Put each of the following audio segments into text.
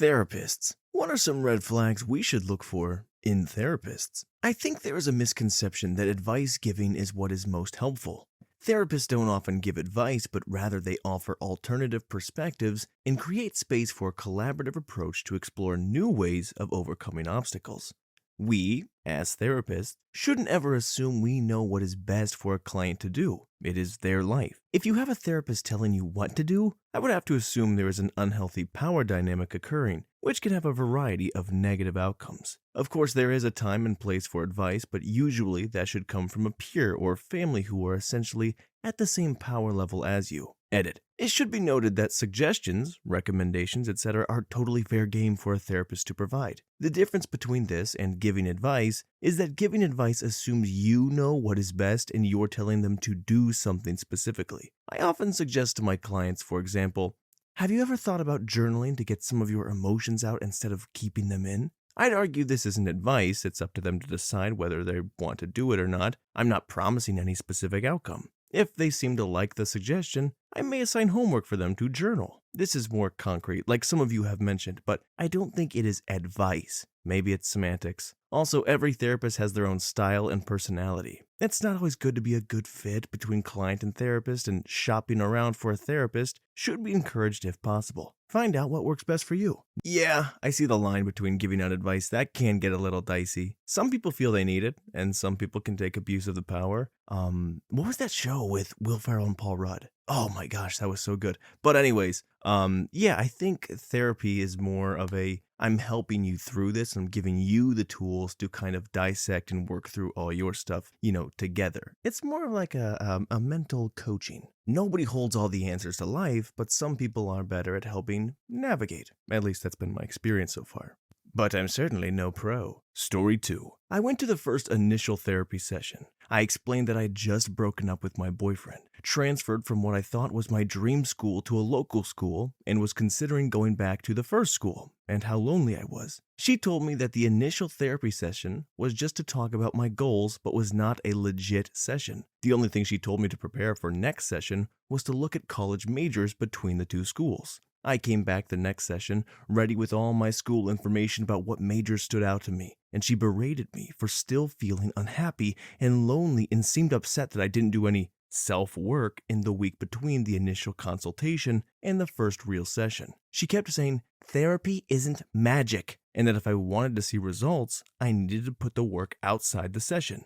Therapists. What are some red flags we should look for in therapists? I think there is a misconception that advice giving is what is most helpful. Therapists don't often give advice, but rather they offer alternative perspectives and create space for a collaborative approach to explore new ways of overcoming obstacles. We, as therapists, shouldn't ever assume we know what is best for a client to do. It is their life. If you have a therapist telling you what to do, I would have to assume there is an unhealthy power dynamic occurring, which can have a variety of negative outcomes. Of course, there is a time and place for advice, but usually that should come from a peer or family who are essentially at the same power level as you. Edit. It should be noted that suggestions, recommendations, etc. are totally fair game for a therapist to provide. The difference between this and giving advice is that giving advice assumes you know what is best and you're telling them to do something specifically. I often suggest to my clients, for example, have you ever thought about journaling to get some of your emotions out instead of keeping them in? I'd argue this isn't advice, it's up to them to decide whether they want to do it or not. I'm not promising any specific outcome. If they seem to like the suggestion, I may assign homework for them to journal. This is more concrete, like some of you have mentioned, but I don't think it is advice. Maybe it's semantics. Also, every therapist has their own style and personality. It's not always good to be a good fit between client and therapist, and shopping around for a therapist should be encouraged if possible. Find out what works best for you. Yeah, I see the line between giving out advice. That can get a little dicey. Some people feel they need it, and some people can take abuse of the power. What was that show with Will Ferrell and Paul Rudd? Oh my gosh, that was so good. But anyways, yeah, I think therapy is more of I'm helping you through this. I'm giving you the tools to kind of dissect and work through all your stuff, together. It's more of like a mental coaching. Nobody holds all the answers to life, but some people are better at helping navigate. At least that's been my experience so far. But I'm certainly no pro. Story 2. I went to the first initial therapy session. I explained that I had just broken up with my boyfriend, transferred from what I thought was my dream school to a local school, and was considering going back to the first school, and how lonely I was. She told me that the initial therapy session was just to talk about my goals, but was not a legit session. The only thing she told me to prepare for next session was to look at college majors between the two schools. I came back the next session, ready with all my school information about what majors stood out to me, and she berated me for still feeling unhappy and lonely and seemed upset that I didn't do any self-work in the week between the initial consultation and the first real session. She kept saying, therapy isn't magic, and that if I wanted to see results, I needed to put the work outside the session.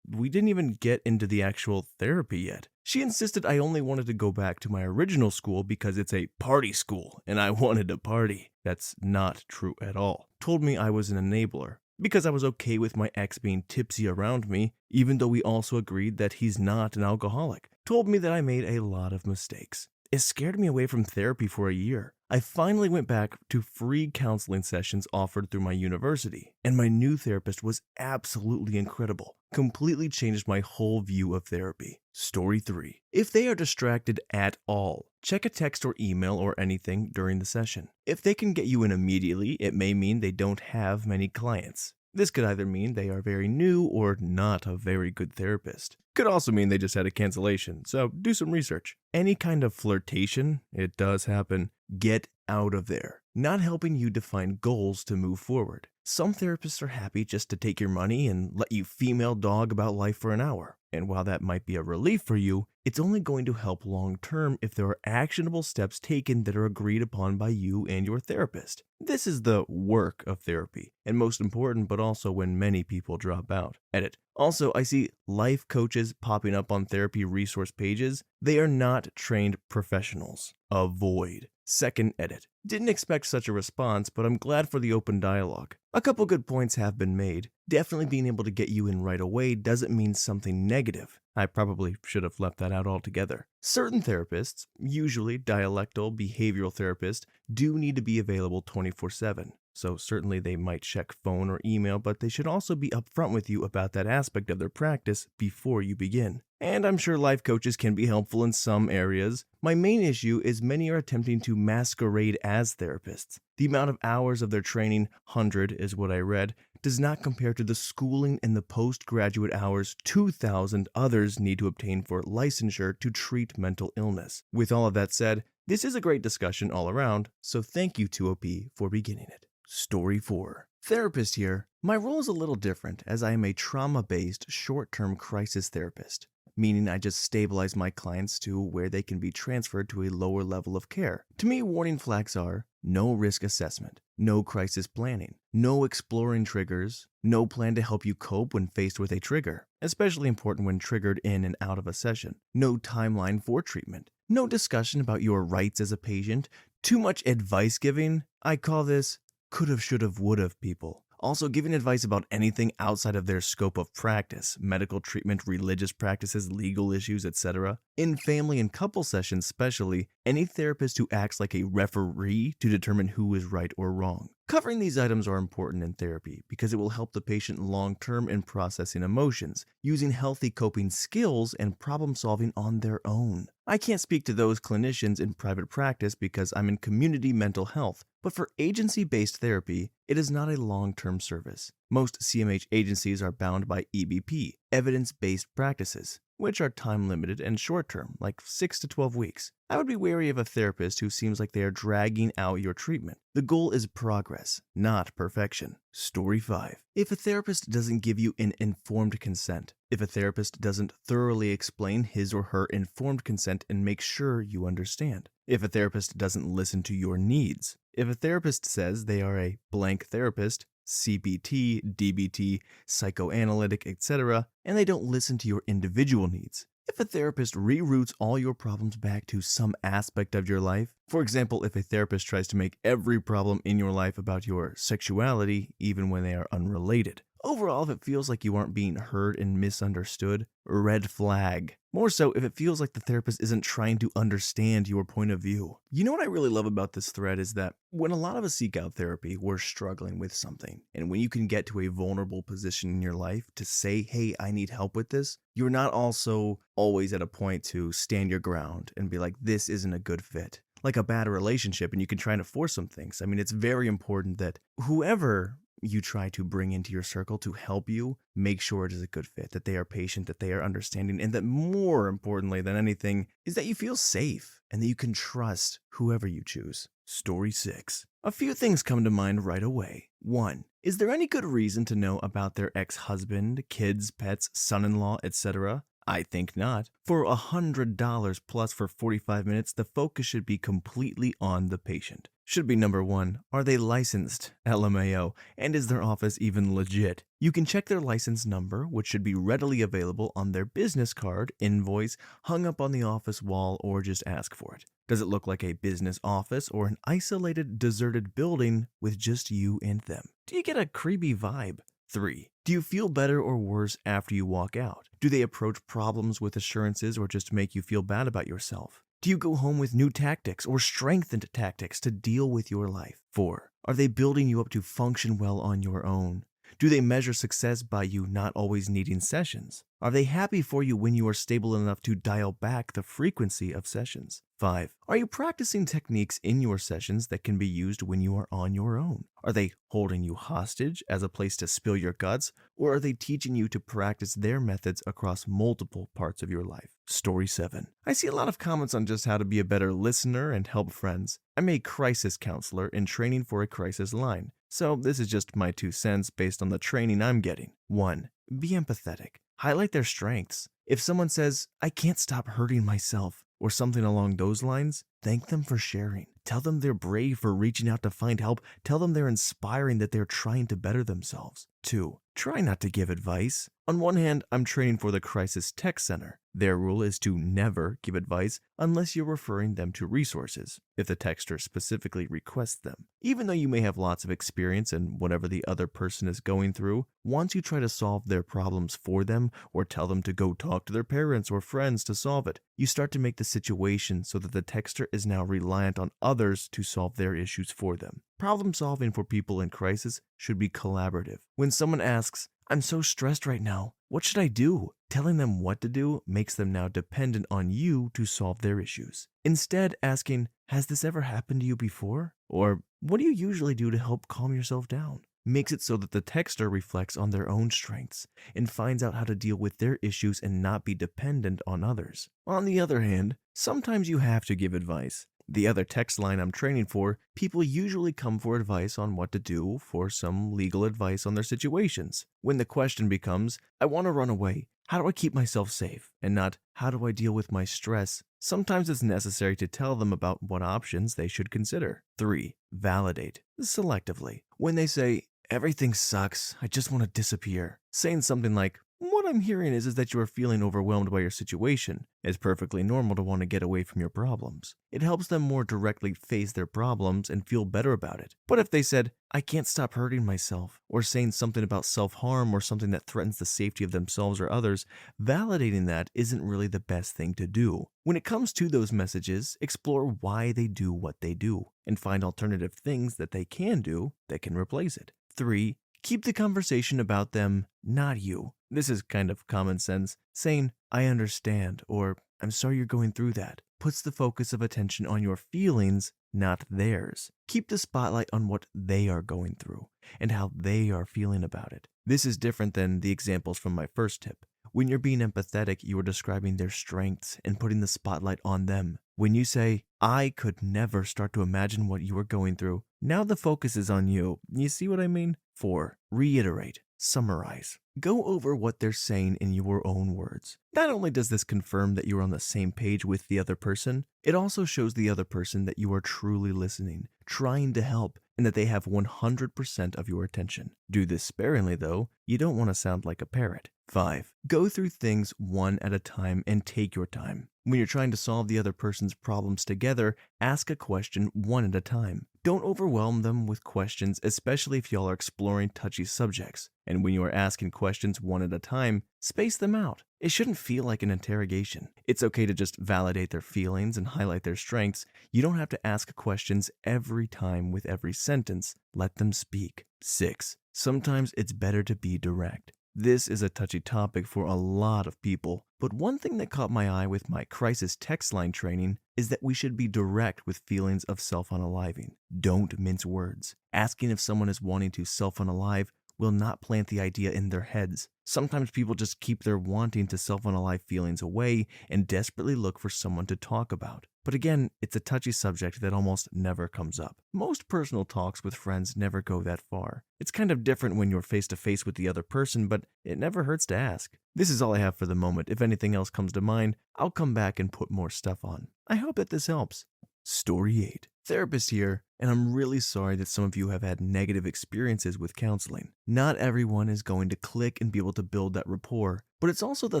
We didn't even get into the actual therapy yet. She insisted I only wanted to go back to my original school because it's a party school, and I wanted to party. That's not true at all. Told me I was an enabler, because I was okay with my ex being tipsy around me, even though we also agreed that he's not an alcoholic. Told me that I made a lot of mistakes. It scared me away from therapy for a year. I finally went back to free counseling sessions offered through my university, and my new therapist was absolutely incredible. Completely changed my whole view of therapy. Story 3. If they are distracted at all, check a text or email or anything during the session. If they can get you in immediately, it may mean they don't have many clients. This could either mean they are very new or not a very good therapist. Could also mean they just had a cancellation, so do some research. Any kind of flirtation, it does happen, get out of there. Not helping you define goals to move forward. Some therapists are happy just to take your money and let you female dog about life for an hour. And while that might be a relief for you, it's only going to help long term if there are actionable steps taken that are agreed upon by you and your therapist. This is the work of therapy, and most important, but also when many people drop out. Edit. Also, I see life coaches popping up on therapy resource pages. They are not trained professionals. Avoid. Second edit. Didn't expect such a response, but I'm glad for the open dialogue. A couple good points have been made. Definitely being able to get you in right away doesn't mean something negative. I probably should have left that out altogether. Certain therapists, usually dialectal behavioral therapists, do need to be available 24/7. So certainly they might check phone or email, but they should also be upfront with you about that aspect of their practice before you begin. And I'm sure life coaches can be helpful in some areas. My main issue is many are attempting to masquerade as therapists. The amount of hours of their training, 100 is what I read, does not compare to the schooling and the postgraduate hours 2,000 others need to obtain for licensure to treat mental illness. With all of that said, This is a great discussion all around, so thank you to OP for beginning it. Story 4. Therapist here. My role is a little different as I am a trauma-based short-term crisis therapist, meaning I just stabilize my clients to where they can be transferred to a lower level of care. To me, warning flags are no risk assessment, no crisis planning, no exploring triggers, no plan to help you cope when faced with a trigger, especially important when triggered in and out of a session, no timeline for treatment, no discussion about your rights as a patient, too much advice giving. I call this could've, should've, would've people. Also, giving advice about anything outside of their scope of practice, medical treatment, religious practices, legal issues, etc. In family and couple sessions especially, any therapist who acts like a referee to determine who is right or wrong. Covering these items are important in therapy because it will help the patient long-term in processing emotions, using healthy coping skills and problem solving on their own. I can't speak to those clinicians in private practice because I'm in community mental health, but for agency-based therapy, it is not a long-term service. Most CMH agencies are bound by EBP, evidence-based practices, which are time-limited and short-term, like 6 to 12 weeks. I would be wary of a therapist who seems like they are dragging out your treatment. The goal is progress, not perfection. Story 5. If a therapist doesn't give you an informed consent, if a therapist doesn't thoroughly explain his or her informed consent and make sure you understand, if a therapist doesn't listen to your needs, if a therapist says they are a blank therapist, CBT, DBT, psychoanalytic, etc., and they don't listen to your individual needs. If a therapist reroutes all your problems back to some aspect of your life, for example, if a therapist tries to make every problem in your life about your sexuality, even when they are unrelated. Overall, if it feels like you aren't being heard and misunderstood, red flag. More so if it feels like the therapist isn't trying to understand your point of view. You know what I really love about this thread is that when a lot of us seek out therapy, we're struggling with something. And when you can get to a vulnerable position in your life to say, hey, I need help with this, you're not also always at a point to stand your ground and be like, this isn't a good fit. Like a bad relationship, and you can try and force some things. I mean, it's very important that whoever you try to bring into your circle to help you, make sure it is a good fit, that they are patient, that they are understanding, and that more importantly than anything is that you feel safe and that you can trust whoever you choose. Story 6. A few things come to mind right away. 1. Is there any good reason to know about their ex-husband, kids, pets, son-in-law, etc.? I think not. For $100 plus for 45 minutes, the focus should be completely on the patient. Should be number 1, are they licensed? LMAO. And is their office even legit? You can check their license number, which should be readily available on their business card, invoice, hung up on the office wall, or just ask for it. Does it look like a business office or an isolated, deserted building with just you and them? Do you get a creepy vibe? 3. Do you feel better or worse after you walk out? Do they approach problems with assurances or just make you feel bad about yourself? Do you go home with new tactics or strengthened tactics to deal with your life? 4. Are they building you up to function well on your own? Do they measure success by you not always needing sessions? Are they happy for you when you are stable enough to dial back the frequency of sessions? 5. Are you practicing techniques in your sessions that can be used when you are on your own? Are they holding you hostage as a place to spill your guts, or are they teaching you to practice their methods across multiple parts of your life? Story 7. I see a lot of comments on just how to be a better listener and help friends. I'm a crisis counselor in training for a crisis line, so this is just my 2 cents based on the training I'm getting. 1. Be empathetic. Highlight their strengths. If someone says, I can't stop hurting myself, or something along those lines, thank them for sharing. Tell them they're brave for reaching out to find help. Tell them they're inspiring, that they're trying to better themselves. 2. Try not to give advice. On one hand, I'm training for the Crisis Tech Center. Their rule is to never give advice unless you're referring them to resources, if the texter specifically requests them. Even though you may have lots of experience in whatever the other person is going through, once you try to solve their problems for them or tell them to go talk to their parents or friends to solve it, you start to make the situation so that the texter is now reliant on others to solve their issues for them. Problem solving for people in crisis should be collaborative. When someone asks, I'm so stressed right now, what should I do? Telling them what to do makes them now dependent on you to solve their issues. Instead, asking, has this ever happened to you before? Or what do you usually do to help calm yourself down? Makes it so that the texter reflects on their own strengths and finds out how to deal with their issues and not be dependent on others. On the other hand, sometimes you have to give advice. The other text line I'm training for, people usually come for advice on what to do, for some legal advice on their situations. When the question becomes, I want to run away, how do I keep myself safe? And not, how do I deal with my stress? Sometimes it's necessary to tell them about what options they should consider. 3. Validate selectively. When they say, everything sucks, I just want to disappear, saying something like, what I'm hearing is that you are feeling overwhelmed by your situation. It's perfectly normal to want to get away from your problems. It helps them more directly face their problems and feel better about it. But if they said, I can't stop hurting myself, or saying something about self-harm or something that threatens the safety of themselves or others, validating that isn't really the best thing to do. When it comes to those messages, explore why they do what they do, and find alternative things that they can do that can replace it. 3. Keep the conversation about them, not you. This is kind of common sense. Saying, I understand, or I'm sorry you're going through that, puts the focus of attention on your feelings, not theirs. Keep the spotlight on what they are going through and how they are feeling about it. This is different than the examples from my first tip. When you're being empathetic, you are describing their strengths and putting the spotlight on them. When you say, I could never start to imagine what you are going through, now the focus is on you. You see what I mean? 4. Reiterate. Summarize. Go over what they're saying in your own words. Not only does this confirm that you're on the same page with the other person, it also shows the other person that you are truly listening, trying to help, and that they have 100% of your attention. Do this sparingly though, you don't want to sound like a parrot. 5. Go through things one at a time and take your time. When you're trying to solve the other person's problems together, ask a question one at a time. Don't overwhelm them with questions, especially if y'all are exploring touchy subjects. And when you are asking questions one at a time, space them out. It shouldn't feel like an interrogation. It's okay to just validate their feelings and highlight their strengths. You don't have to ask questions every time with every sentence. Let them speak. 6. Sometimes it's better to be direct. This is a touchy topic for a lot of people, but one thing that caught my eye with my crisis text line training is that we should be direct with feelings of self-unaliving. Don't mince words. Asking if someone is wanting to self-unalive will not plant the idea in their heads. Sometimes people just keep their wanting to self-unalive feelings away and desperately look for someone to talk about. But again, it's a touchy subject that almost never comes up. Most personal talks with friends never go that far. It's kind of different when you're face to face with the other person, but it never hurts to ask. This is all I have for the moment. If anything else comes to mind, I'll come back and put more stuff on. I hope that this helps. Story 8. Therapist here, and I'm really sorry that some of you have had negative experiences with counseling. Not everyone is going to click and be able to build that rapport, but it's also the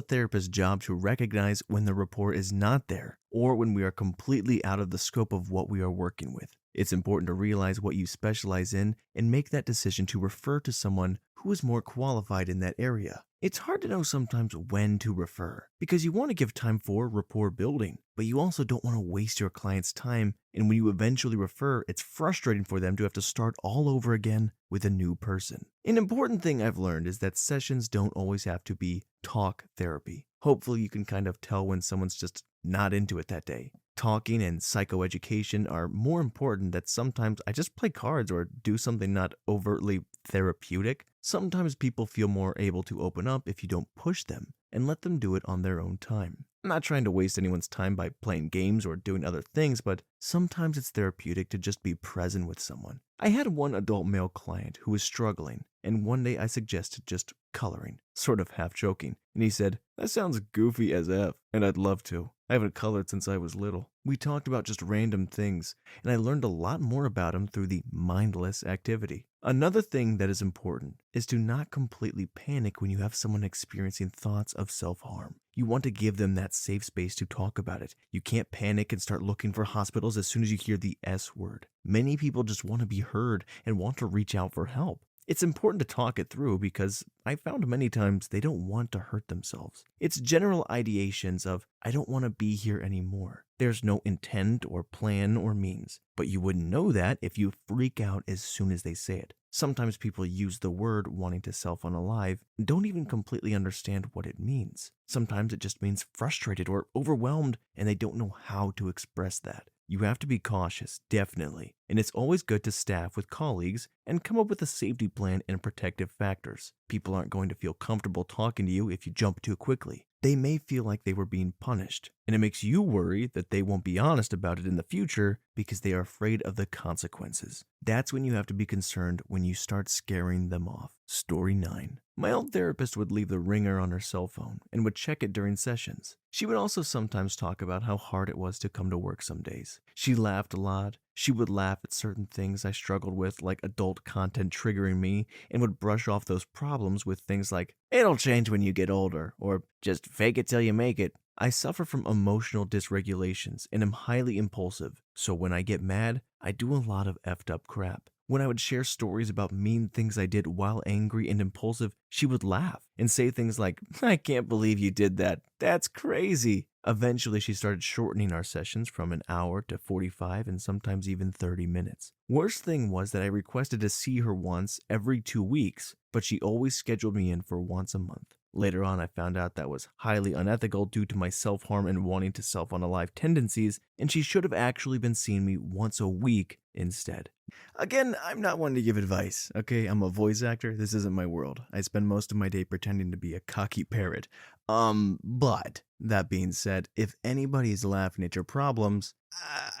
therapist's job to recognize when the rapport is not there, or when we are completely out of the scope of what we are working with. It's important to realize what you specialize in and make that decision to refer to someone who is more qualified in that area. It's hard to know sometimes when to refer, because you want to give time for rapport building, but you also don't want to waste your client's time, and when you eventually refer, it's frustrating for them to have to start all over again with a new person. An important thing I've learned is that sessions don't always have to be talk therapy. Hopefully you can kind of tell when someone's just not into it that day. Talking and psychoeducation are more important that sometimes I just play cards or do something not overtly therapeutic. Sometimes people feel more able to open up if you don't push them and let them do it on their own time. I'm not trying to waste anyone's time by playing games or doing other things, but sometimes it's therapeutic to just be present with someone. I had one adult male client who was struggling, and one day I suggested just coloring, sort of half joking, and he said, "That sounds goofy as F, and I'd love to. I haven't colored since I was little." We talked about just random things, and I learned a lot more about him through the mindless activity. Another thing that is important is to not completely panic when you have someone experiencing thoughts of self-harm. You want to give them that safe space to talk about it. You can't panic and start looking for hospitals as soon as you hear the S word. Many people just want to be heard and want to reach out for help. It's important to talk it through because I found many times they don't want to hurt themselves. It's general ideations of, I don't want to be here anymore. There's no intent or plan or means, but you wouldn't know that if you freak out as soon as they say it. Sometimes people use the word wanting to self-unalive and don't even completely understand what it means. Sometimes it just means frustrated or overwhelmed and they don't know how to express that. You have to be cautious, definitely, and it's always good to staff with colleagues and come up with a safety plan and protective factors. People aren't going to feel comfortable talking to you if you jump too quickly. They may feel like they were being punished, and it makes you worry that they won't be honest about it in the future because they are afraid of the consequences. That's when you have to be concerned when you start scaring them off. Story 9. My old therapist would leave the ringer on her cell phone and would check it during sessions. She would also sometimes talk about how hard it was to come to work some days. She laughed a lot. She would laugh at certain things I struggled with, like adult content triggering me, and would brush off those problems with things like, "It'll change when you get older," or "just fake it till you make it." I suffer from emotional dysregulations and am highly impulsive, so when I get mad, I do a lot of effed up crap. When I would share stories about mean things I did while angry and impulsive, she would laugh and say things like, "I can't believe you did that. That's crazy." Eventually, she started shortening our sessions from an hour to 45 and sometimes even 30 minutes. Worst thing was that I requested to see her once every 2 weeks, but she always scheduled me in for once a month. Later on, I found out that was highly unethical due to my self-harm and wanting to self-unalive tendencies, and she should have actually been seeing me once a week instead. Again, I'm not one to give advice, okay? I'm a voice actor. This isn't my world. I spend most of my day pretending to be a cocky parrot. But that being said, if anybody is laughing at your problems,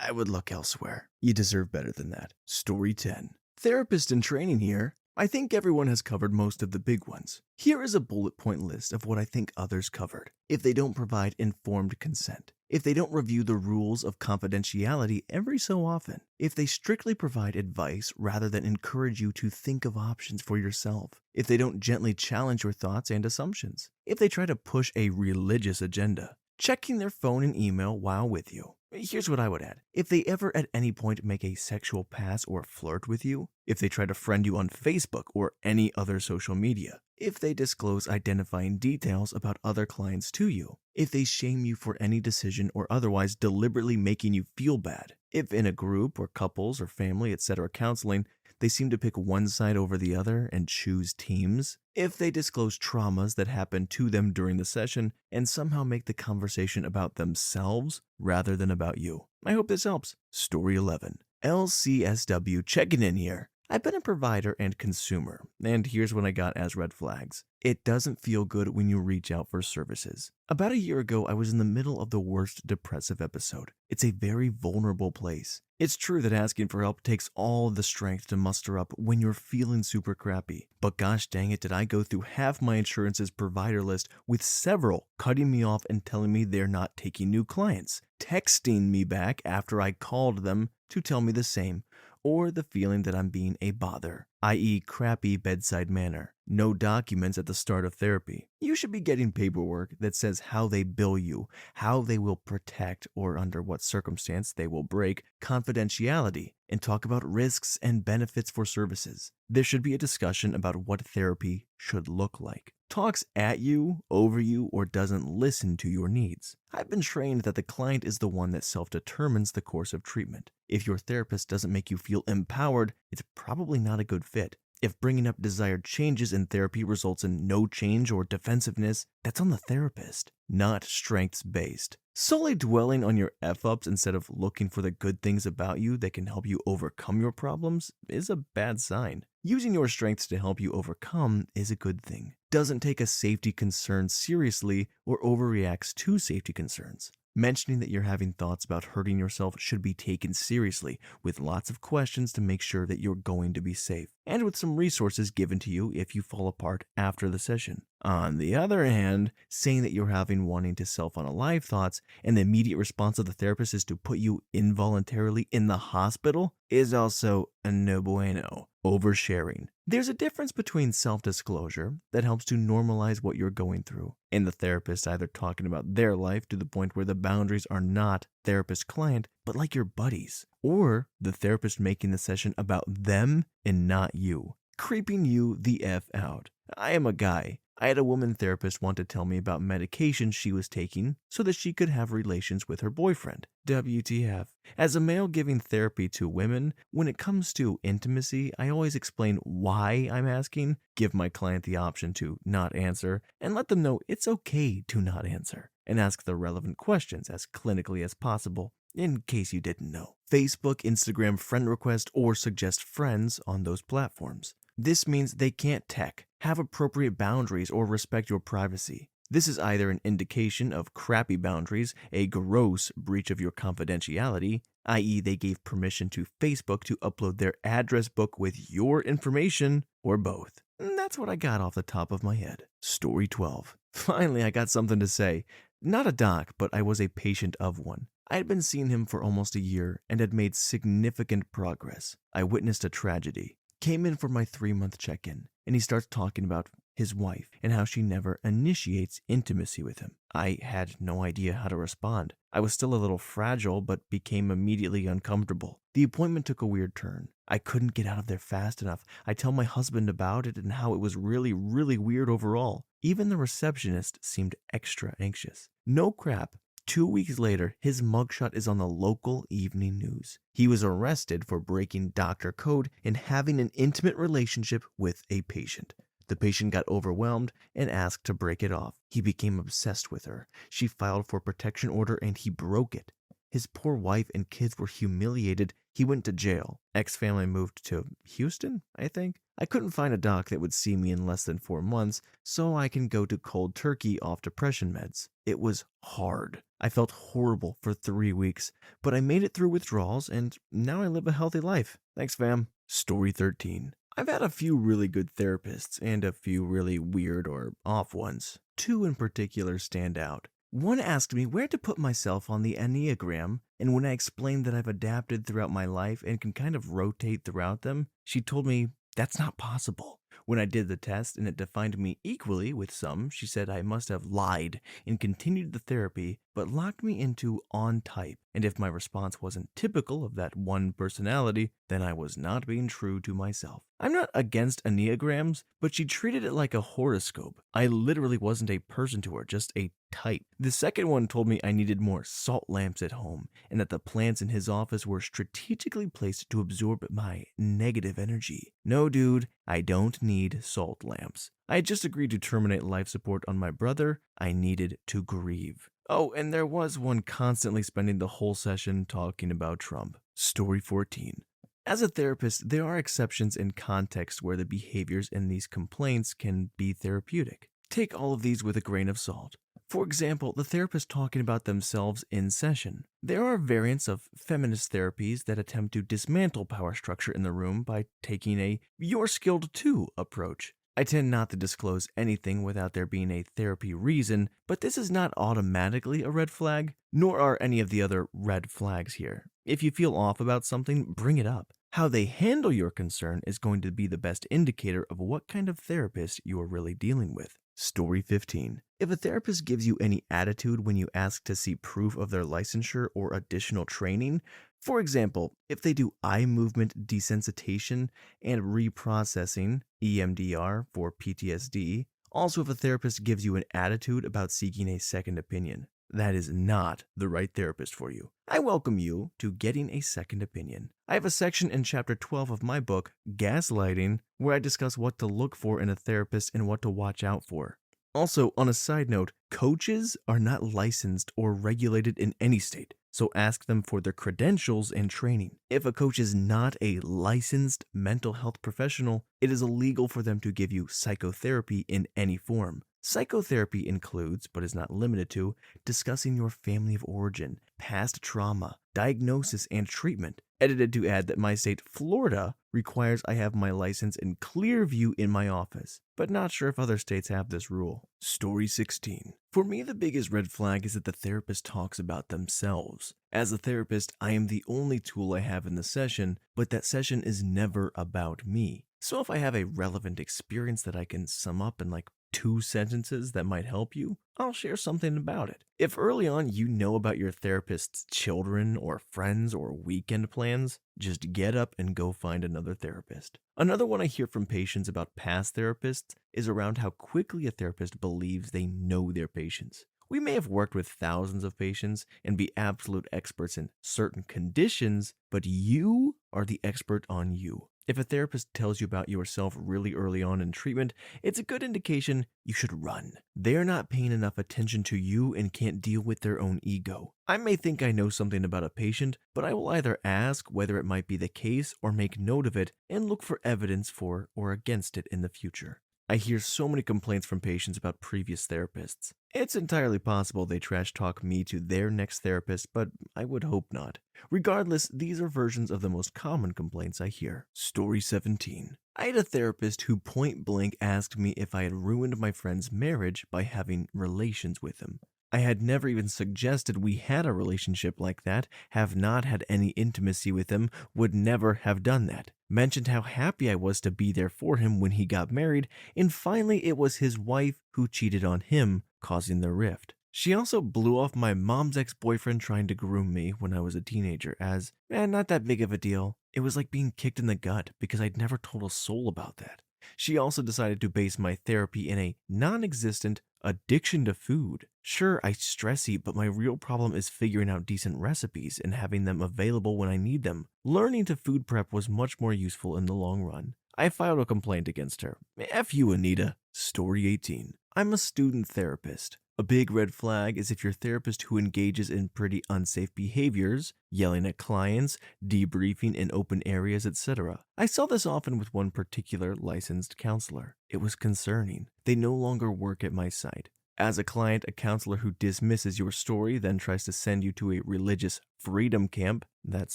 I would look elsewhere. You deserve better than that. Story 10. Therapist in training here. I think everyone has covered most of the big ones. Here is a bullet point list of what I think others covered. If they don't provide informed consent, if they don't review the rules of confidentiality every so often, if they strictly provide advice rather than encourage you to think of options for yourself, if they don't gently challenge your thoughts and assumptions, if they try to push a religious agenda, checking their phone and email while with you. Here's what I would add. If they ever at any point make a sexual pass or flirt with you, if they try to friend you on Facebook or any other social media, if they disclose identifying details about other clients to you, if they shame you for any decision or otherwise deliberately making you feel bad, if in a group or couples or family, etc. counseling, they seem to pick one side over the other and choose teams, if they disclose traumas that happened to them during the session and somehow make the conversation about themselves rather than about you. I hope this helps. Story 11. LCSW checking in here. I've been a provider and consumer, and here's what I got as red flags. It doesn't feel good when you reach out for services. About a year ago, I was in the middle of the worst depressive episode. It's a very vulnerable place. It's true that asking for help takes all the strength to muster up when you're feeling super crappy. But gosh dang it, did I go through half my insurance's provider list with several cutting me off and telling me they're not taking new clients, texting me back after I called them to tell me the same, or the feeling that I'm being a bother, i.e. crappy bedside manner. No documents at the start of therapy. You should be getting paperwork that says how they bill you, how they will protect or under what circumstance they will break confidentiality, and talk about risks and benefits for services. There should be a discussion about what therapy should look like. Talks at you, over you, or doesn't listen to your needs. I've been trained that the client is the one that self-determines the course of treatment. If your therapist doesn't make you feel empowered, it's probably not a good fit. If bringing up desired changes in therapy results in no change or defensiveness, that's on the therapist, not strengths-based. Solely dwelling on your F-ups instead of looking for the good things about you that can help you overcome your problems is a bad sign. Using your strengths to help you overcome is a good thing. Doesn't take a safety concern seriously or overreacts to safety concerns. Mentioning that you're having thoughts about hurting yourself should be taken seriously, with lots of questions to make sure that you're going to be safe, and with some resources given to you if you fall apart after the session. On the other hand, saying that you're having wanting to self-unalive thoughts and the immediate response of the therapist is to put you involuntarily in the hospital is also a no bueno. Oversharing. There's a difference between self-disclosure that helps to normalize what you're going through, and the therapist either talking about their life to the point where the boundaries are not therapist-client, but like your buddies, or the therapist making the session about them and not you, creeping you the F out. I am a guy. I had a woman therapist want to tell me about medications she was taking so that she could have relations with her boyfriend. WTF. As a male giving therapy to women, when it comes to intimacy, I always explain why I'm asking, give my client the option to not answer, and let them know it's okay to not answer, and ask the relevant questions as clinically as possible. in case you didn't know. Facebook, Instagram, friend request, or suggest friends on those platforms. This means they can't tech, have appropriate boundaries, or respect your privacy. This is either an indication of crappy boundaries, a gross breach of your confidentiality, i.e. they gave permission to Facebook to upload their address book with your information, or both. And that's what I got off the top of my head. Story 12. Finally, I got something to say. Not a doc, but I was a patient of one. I had been seeing him for almost a year and had made significant progress. I witnessed a tragedy. Came in for my 3-month check-in, and he starts talking about his wife and how she never initiates intimacy with him. I had no idea how to respond. I was still a little fragile, but became immediately uncomfortable. The appointment took a weird turn. I couldn't get out of there fast enough. I tell my husband about it and how it was really weird overall. Even the receptionist seemed extra anxious. No crap. 2 weeks later, his mugshot is on the local evening news. He was arrested for breaking doctor code and having an intimate relationship with a patient. The patient got overwhelmed and asked to break it off. He became obsessed with her. She filed for protection order and he broke it. His poor wife and kids were humiliated. He went to jail. Ex-family moved to Houston, I think. I couldn't find a doc that would see me in less than 4 months, so I can go to cold turkey off depression meds. It was hard. I felt horrible for 3 weeks, but I made it through withdrawals and now I live a healthy life. Thanks, fam. Story 13. I've had a few really good therapists and a few really weird or off ones. 2 in particular stand out. One asked me where to put myself on the Enneagram, and when I explained that I've adapted throughout my life and can kind of rotate throughout them, she told me that's not possible. When I did the test and it defined me equally with some, she said I must have lied and continued the therapy, but locked me into on type. And if my response wasn't typical of that one personality, then I was not being true to myself. I'm not against Enneagrams, but she treated it like a horoscope. I literally wasn't a person to her, just a type. The second one told me I needed more salt lamps at home, and that the plants in his office were strategically placed to absorb my negative energy. No, dude, I don't need salt lamps. I had just agreed to terminate life support on my brother. I needed to grieve. Oh, and there was one constantly spending the whole session talking about Trump. Story 14. As a therapist, there are exceptions in contexts where the behaviors in these complaints can be therapeutic. Take all of these with a grain of salt. For example, the therapist talking about themselves in session. There are variants of feminist therapies that attempt to dismantle power structure in the room by taking a "you're skilled too" approach. I tend not to disclose anything without there being a therapy reason, but this is not automatically a red flag, nor are any of the other red flags here. If you feel off about something, bring it up. How they handle your concern is going to be the best indicator of what kind of therapist you are really dealing with. Story 15. If a therapist gives you any attitude when you ask to see proof of their licensure or additional training, for example, if they do eye movement desensitization and reprocessing, EMDR for PTSD, also if a therapist gives you an attitude about seeking a second opinion, that is not the right therapist for you. I welcome you to getting a second opinion. I have a section in chapter 12 of my book, Gaslighting, where I discuss what to look for in a therapist and what to watch out for. Also, on a side note, coaches are not licensed or regulated in any state, so ask them for their credentials and training. If a coach is not a licensed mental health professional, it is illegal for them to give you psychotherapy in any form. Psychotherapy includes, but is not limited to, discussing your family of origin, past trauma, diagnosis, and treatment. Edited to add that my state, Florida, requires I have my license in Clearview in my office, but not sure if other states have this rule. Story 16. For me, the biggest red flag is that the therapist talks about themselves. As a therapist, I am the only tool I have in the session, but that session is never about me. So if I have a relevant experience that I can sum up in like 2 sentences that might help you, I'll share something about it. If early on you know about your therapist's children or friends or weekend plans, just get up and go find another therapist. Another one I hear from patients about past therapists is around how quickly a therapist believes they know their patients. We may have worked with thousands of patients and be absolute experts in certain conditions, but you are the expert on you. If a therapist tells you about yourself really early on in treatment, it's a good indication you should run. They're not paying enough attention to you and can't deal with their own ego. I may think I know something about a patient, but I will either ask whether it might be the case or make note of it and look for evidence for or against it in the future. I hear so many complaints from patients about previous therapists. It's entirely possible they trash talk me to their next therapist, but I would hope not. Regardless, these are versions of the most common complaints I hear. Story 17. I had a therapist who point blank asked me if I had ruined my friend's marriage by having relations with him. I had never even suggested we had a relationship like that, have not had any intimacy with him, would never have done that. Mentioned how happy I was to be there for him when he got married, and finally it was his wife who cheated on him, causing the rift. She also blew off my mom's ex-boyfriend trying to groom me when I was a teenager as, not that big of a deal. It was like being kicked in the gut because I'd never told a soul about that. She also decided to base my therapy in a non-existent addiction to food. Sure, I stress eat, but my real problem is figuring out decent recipes and having them available when I need them. Learning to food prep was much more useful in the long run. I filed a complaint against her. F you, Anita. Story 18. I'm a student therapist. A big red flag is if your therapist who engages in pretty unsafe behaviors, yelling at clients, debriefing in open areas, etc. I saw this often with one particular licensed counselor. It was concerning. They no longer work at my site. As a client, a counselor who dismisses your story then tries to send you to a religious freedom camp, that's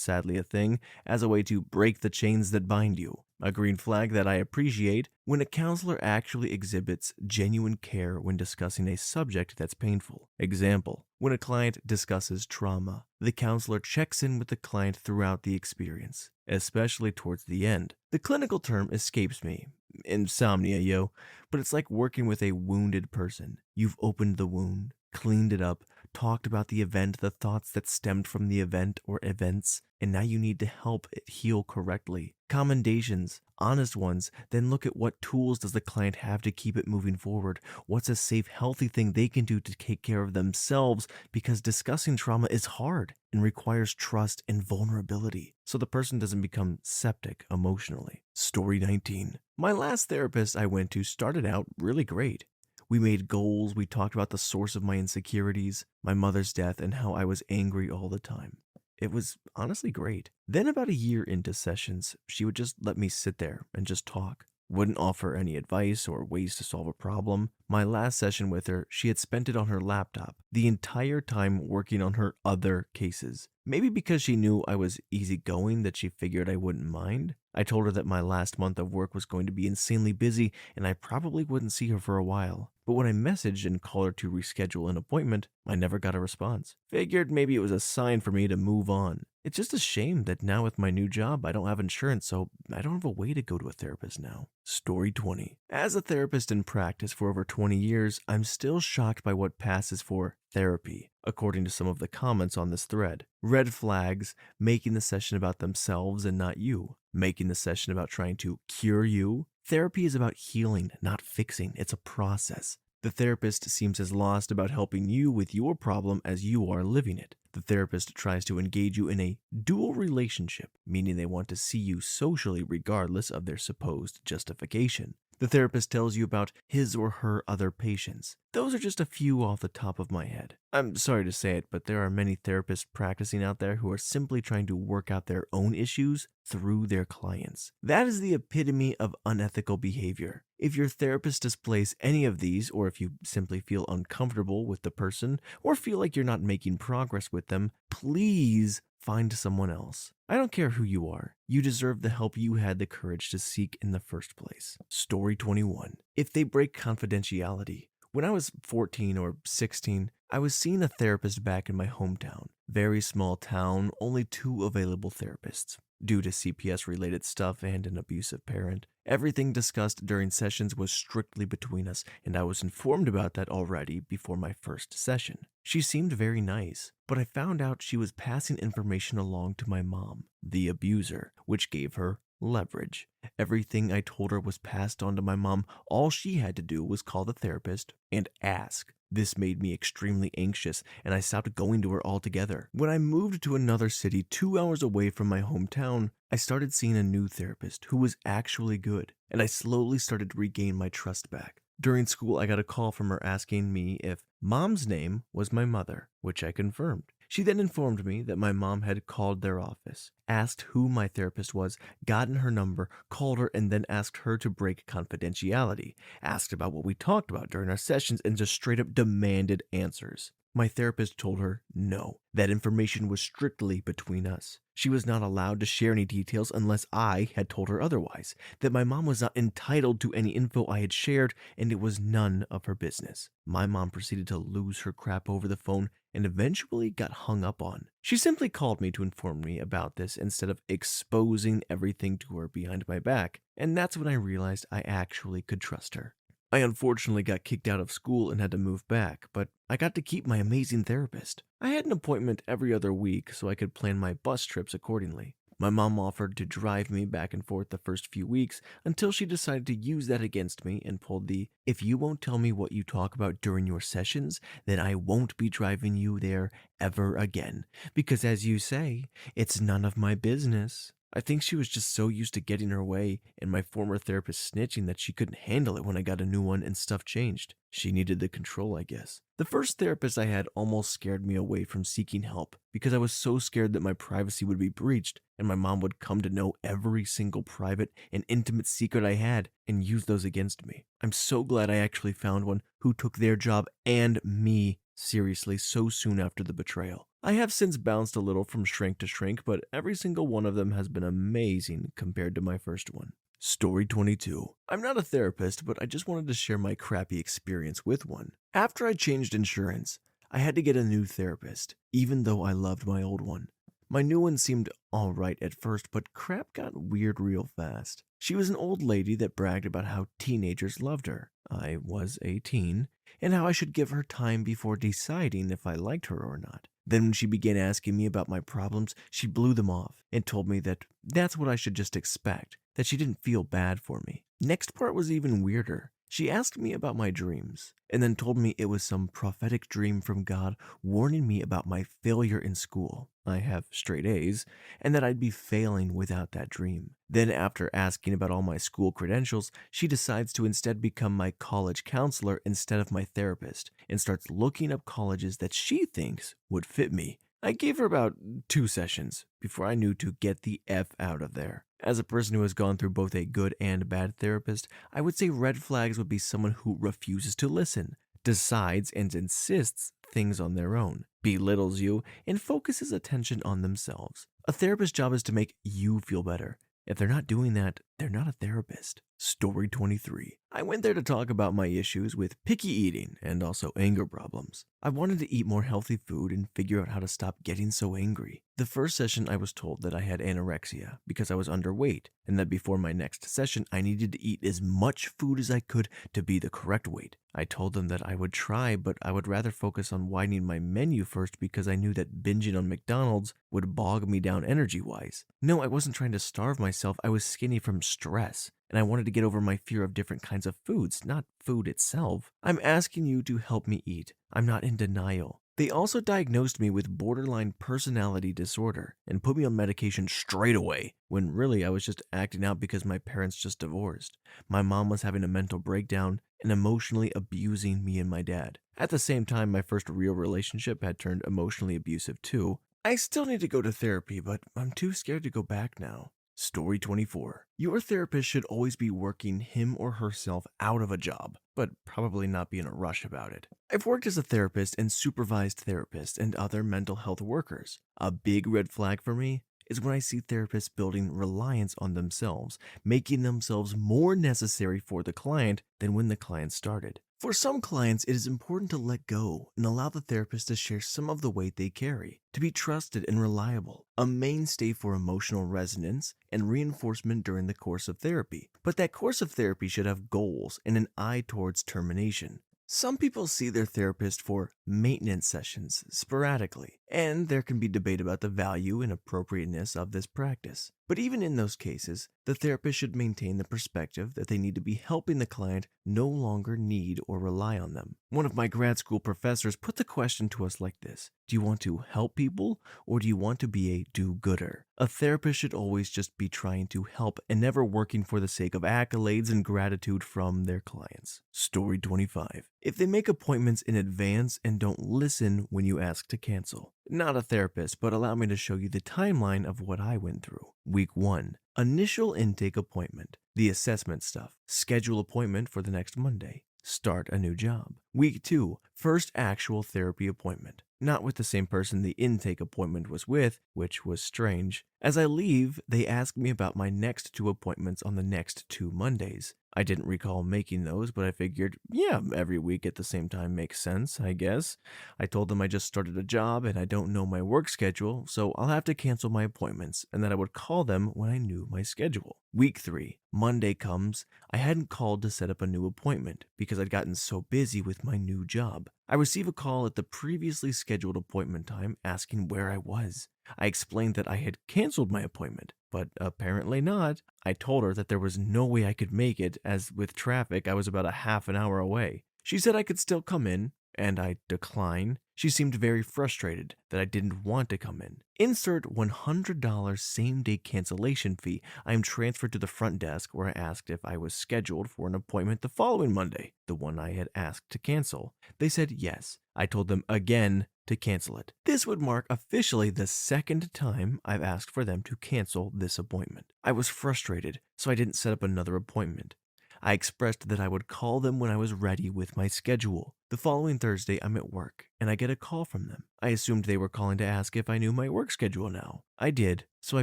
sadly a thing, as a way to break the chains that bind you. A green flag that I appreciate when a counselor actually exhibits genuine care when discussing a subject that's painful. Example, when a client discusses trauma, the counselor checks in with the client throughout the experience, especially towards the end. The clinical term escapes me. Insomnia, yo. But it's like working with a wounded person. You've opened the wound, cleaned it up, talked about the event, the thoughts that stemmed from the event or events, and now you need to help it heal correctly. Commendations, honest ones, then look at what tools does the client have to keep it moving forward. What's a safe, healthy thing they can do to take care of themselves, because discussing trauma is hard and requires trust and vulnerability, so the person doesn't become septic emotionally. Story 19. My last therapist I went to started out really great. We made goals, we talked about the source of my insecurities, my mother's death, and how I was angry all the time. It was honestly great. Then about a year into sessions, she would just let me sit there and just talk. Wouldn't offer any advice or ways to solve a problem. My last session with her, she had spent it on her laptop, the entire time working on her other cases. Maybe because she knew I was easygoing that she figured I wouldn't mind. I told her that my last month of work was going to be insanely busy and I probably wouldn't see her for a while. But when I messaged and called her to reschedule an appointment, I never got a response. Figured maybe it was a sign for me to move on. It's just a shame that now with my new job, I don't have insurance, so I don't have a way to go to a therapist now. Story 20. As a therapist in practice for over 20 years, I'm still shocked by what passes for therapy, according to some of the comments on this thread. Red flags, making the session about themselves and not you, making the session about trying to cure you. Therapy is about healing, not fixing. It's a process. The therapist seems as lost about helping you with your problem as you are living it. The therapist tries to engage you in a dual relationship, meaning they want to see you socially regardless of their supposed justification. The therapist tells you about his or her other patients. Those are just a few off the top of my head. I'm sorry to say it, but there are many therapists practicing out there who are simply trying to work out their own issues through their clients. That is the epitome of unethical behavior. If your therapist displays any of these, or if you simply feel uncomfortable with the person, or feel like you're not making progress with them, please find someone else. I don't care who you are. You deserve the help you had the courage to seek in the first place. Story 21. If they break confidentiality. When I was 14 or 16, I was seeing a therapist back in my hometown. Very small town, only 2 available therapists. Due to CPS-related stuff and an abusive parent, everything discussed during sessions was strictly between us, and I was informed about that already before my first session. She seemed very nice, but I found out she was passing information along to my mom, the abuser, which gave her leverage. Everything I told her was passed on to my mom. All she had to do was call the therapist and ask. This made me extremely anxious, and I stopped going to her altogether. When I moved to another city 2 hours away from my hometown, I started seeing a new therapist who was actually good, and I slowly started to regain my trust back. During school, I got a call from her asking me if mom's name was my mother, which I confirmed. She then informed me that my mom had called their office, asked who my therapist was, gotten her number, called her, and then asked her to break confidentiality, asked about what we talked about during our sessions, and just straight up demanded answers. My therapist told her no, that information was strictly between us. She was not allowed to share any details unless I had told her otherwise, that my mom was not entitled to any info I had shared, and it was none of her business. My mom proceeded to lose her crap over the phone and eventually got hung up on. She simply called me to inform me about this instead of exposing everything to her behind my back, and that's when I realized I actually could trust her. I unfortunately got kicked out of school and had to move back, but I got to keep my amazing therapist. I had an appointment every other week so I could plan my bus trips accordingly. My mom offered to drive me back and forth the first few weeks until she decided to use that against me and pulled the "if you won't tell me what you talk about during your sessions, then I won't be driving you there ever again. Because as you say, it's none of my business." I think she was just so used to getting her way and my former therapist snitching that she couldn't handle it when I got a new one and stuff changed. She needed the control, I guess. The first therapist I had almost scared me away from seeking help because I was so scared that my privacy would be breached and my mom would come to know every single private and intimate secret I had and use those against me. I'm so glad I actually found one who took their job and me seriously so soon after the betrayal. I have since bounced a little from shrink to shrink, but every single one of them has been amazing compared to my first one. Story 22. I'm not a therapist, but I just wanted to share my crappy experience with one. After I changed insurance, I had to get a new therapist, even though I loved my old one. My new one seemed alright at first, but crap got weird real fast. She was an old lady that bragged about how teenagers loved her. I was a teen, and how I should give her time before deciding if I liked her or not. Then when she began asking me about my problems, she blew them off and told me that that's what I should just expect, that she didn't feel bad for me. Next part was even weirder. She asked me about my dreams, and then told me it was some prophetic dream from God warning me about my failure in school. I have straight A's, and that I'd be failing without that dream. Then after asking about all my school credentials, she decides to instead become my college counselor instead of my therapist, and starts looking up colleges that she thinks would fit me. I gave her about 2 sessions before I knew to get the F out of there. As a person who has gone through both a good and bad therapist, I would say red flags would be someone who refuses to listen, decides and insists things on their own, belittles you, and focuses attention on themselves. A therapist's job is to make you feel better. If they're not doing that, they're not a therapist. Story 23. I went there to talk about my issues with picky eating and also anger problems. I wanted to eat more healthy food and figure out how to stop getting so angry. The first session I was told that I had anorexia because I was underweight and that before my next session I needed to eat as much food as I could to be the correct weight. I told them that I would try, but I would rather focus on widening my menu first because I knew that binging on McDonald's would bog me down energy-wise. No, I wasn't trying to starve myself, I was skinny from stress, and I wanted to get over my fear of different kinds of foods, not food itself. I'm asking you to help me eat. I'm not in denial. They also diagnosed me with borderline personality disorder and put me on medication straight away, when really I was just acting out because my parents just divorced. My mom was having a mental breakdown and emotionally abusing me and my dad. At the same time, my first real relationship had turned emotionally abusive too. I still need to go to therapy, but I'm too scared to go back now. Story 24. Your therapist should always be working him or herself out of a job, but probably not be in a rush about it. I've worked as a therapist and supervised therapists and other mental health workers. A big red flag for me is when I see therapists building reliance on themselves, making themselves more necessary for the client than when the client started. For some clients, it is important to let go and allow the therapist to share some of the weight they carry, to be trusted and reliable, a mainstay for emotional resonance and reinforcement during the course of therapy. But that course of therapy should have goals and an eye towards termination. Some people see their therapist for maintenance sessions sporadically, and there can be debate about the value and appropriateness of this practice. But even in those cases, the therapist should maintain the perspective that they need to be helping the client no longer need or rely on them. One of my grad school professors put the question to us like this: do you want to help people or do you want to be a do-gooder? A therapist should always just be trying to help and never working for the sake of accolades and gratitude from their clients. Story 25. If they make appointments in advance and don't listen when you ask to cancel. Not a therapist, but allow me to show you the timeline of what I went through. Week 1. Initial intake appointment. The assessment stuff. Schedule appointment for the next Monday. Start a new job. Week 2. First actual therapy appointment. Not with the same person the intake appointment was with, which was strange. As I leave, they ask me about my next 2 appointments on the next 2 Mondays. I didn't recall making those, but I figured, yeah, every week at the same time makes sense, I guess. I told them I just started a job and I don't know my work schedule, so I'll have to cancel my appointments and that I would call them when I knew my schedule. Week 3. Monday comes. I hadn't called to set up a new appointment because I'd gotten so busy with my new job. I receive a call at the previously scheduled appointment time asking where I was. I explained that I had canceled my appointment, but apparently not. I told her that there was no way I could make it, as with traffic I was about a half an hour away. She said I could still come in, and I declined. She seemed very frustrated that I didn't want to come in. Insert $100 same-day cancellation fee. I am transferred to the front desk where I asked if I was scheduled for an appointment the following Monday, the one I had asked to cancel. They said yes. I told them again to cancel it. This would mark officially the second time I've asked for them to cancel this appointment. I was frustrated, so I didn't set up another appointment. I expressed that I would call them when I was ready with my schedule. The following Thursday, I'm at work, and I get a call from them. I assumed they were calling to ask if I knew my work schedule now. I did, so I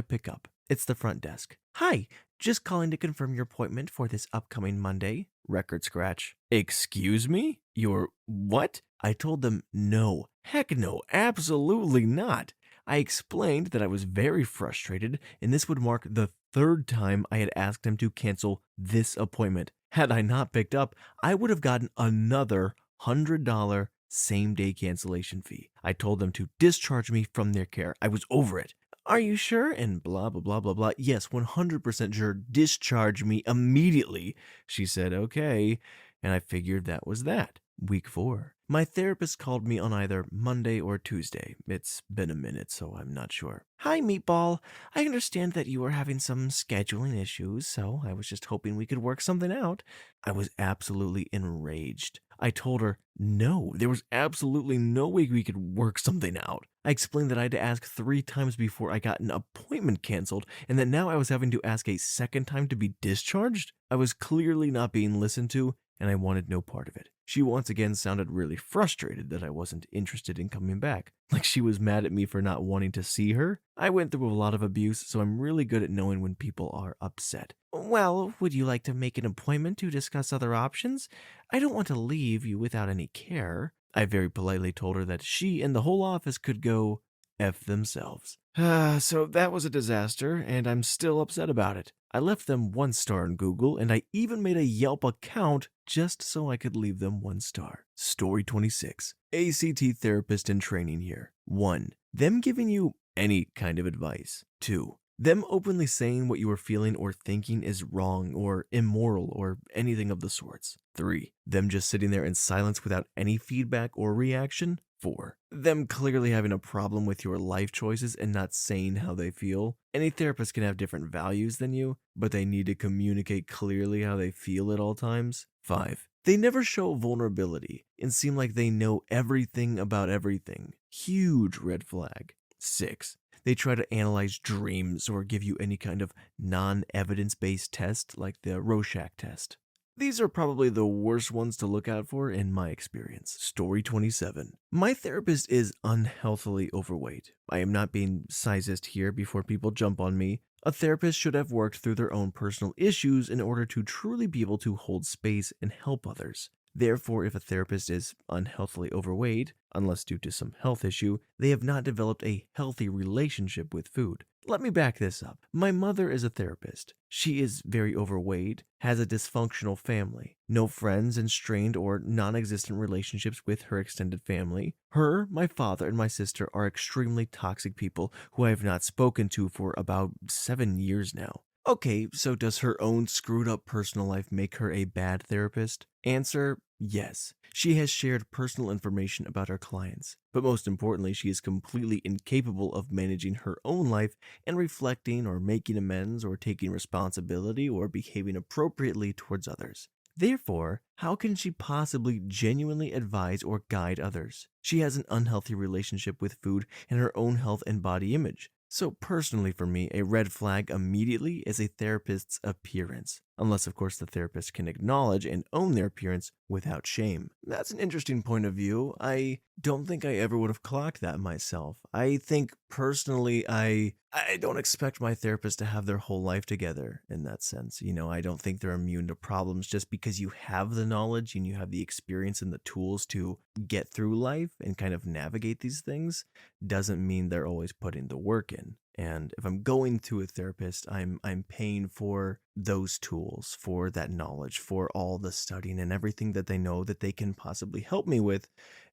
pick up. It's the front desk. Hi, just calling to confirm your appointment for this upcoming Monday. Record scratch. Excuse me? Your what? I told them no. Heck no, absolutely not. I explained that I was very frustrated, and this would mark the third time I had asked him to cancel this appointment. Had I not picked up, I would have gotten another $100 same-day cancellation fee. I told them to discharge me from their care. I was over it. Are you sure? And blah, blah, blah, blah, blah. Yes, 100% sure. Discharge me immediately. She said, okay, and I figured that was that. Week 4. My therapist called me on either Monday or Tuesday. It's been a minute, so I'm not sure. Hi, Meatball. I understand that you are having some scheduling issues, so I was just hoping we could work something out. I was absolutely enraged. I told her, no, there was absolutely no way we could work something out. I explained that I had to ask 3 times before I got an appointment canceled, and that now I was having to ask a second time to be discharged. I was clearly not being listened to, and I wanted no part of it. She once again sounded really frustrated that I wasn't interested in coming back, like she was mad at me for not wanting to see her. I went through a lot of abuse, so I'm really good at knowing when people are upset. Well, would you like to make an appointment to discuss other options? I don't want to leave you without any care. I very politely told her that she and the whole office could go F themselves. So that was a disaster, and I'm still upset about it. I left them 1 star on Google, and I even made a Yelp account just so I could leave them 1 star. Story 26. ACT therapist in training here. 1. Them giving you any kind of advice. 2. Them openly saying what you are feeling or thinking is wrong or immoral or anything of the sorts. 3. Them just sitting there in silence without any feedback or reaction. 4. Them clearly having a problem with your life choices and not saying how they feel. Any therapist can have different values than you, but they need to communicate clearly how they feel at all times. 5. They never show vulnerability and seem like they know everything about everything. Huge red flag. 6. They try to analyze dreams or give you any kind of non-evidence-based test like the Rorschach test. These are probably the worst ones to look out for in my experience. Story 27. My therapist is unhealthily overweight. I am not being sizist here before people jump on me. A therapist should have worked through their own personal issues in order to truly be able to hold space and help others. Therefore, if a therapist is unhealthily overweight, unless due to some health issue, they have not developed a healthy relationship with food. Let me back this up. My mother is a therapist. She is very overweight, has a dysfunctional family, no friends, and strained or non existent relationships with her extended family. Her, my father, and my sister are extremely toxic people who I have not spoken to for about 7 years now. Okay, so does her own screwed up personal life make her a bad therapist? Answer: yes. She has shared personal information about her clients, but most importantly, she is completely incapable of managing her own life and reflecting or making amends or taking responsibility or behaving appropriately towards others. Therefore, how can she possibly genuinely advise or guide others? She has an unhealthy relationship with food and her own health and body image. So, personally, for me, a red flag immediately is a therapist's appearance. Unless, of course, the therapist can acknowledge and own their appearance without shame. That's an interesting point of view. I don't think I ever would have clocked that myself. I think personally, I don't expect my therapist to have their whole life together in that sense. I don't think they're immune to problems just because you have the knowledge and you have the experience and the tools to get through life and kind of navigate these things doesn't mean they're always putting the work in. And if I'm going to a therapist, I'm paying for those tools, for that knowledge, for all the studying and everything that they know that they can possibly help me with.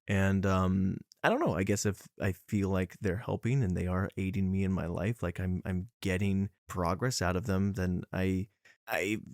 And I don't know. I guess if I feel like they're helping and they are aiding me in my life, like I'm getting progress out of them, then I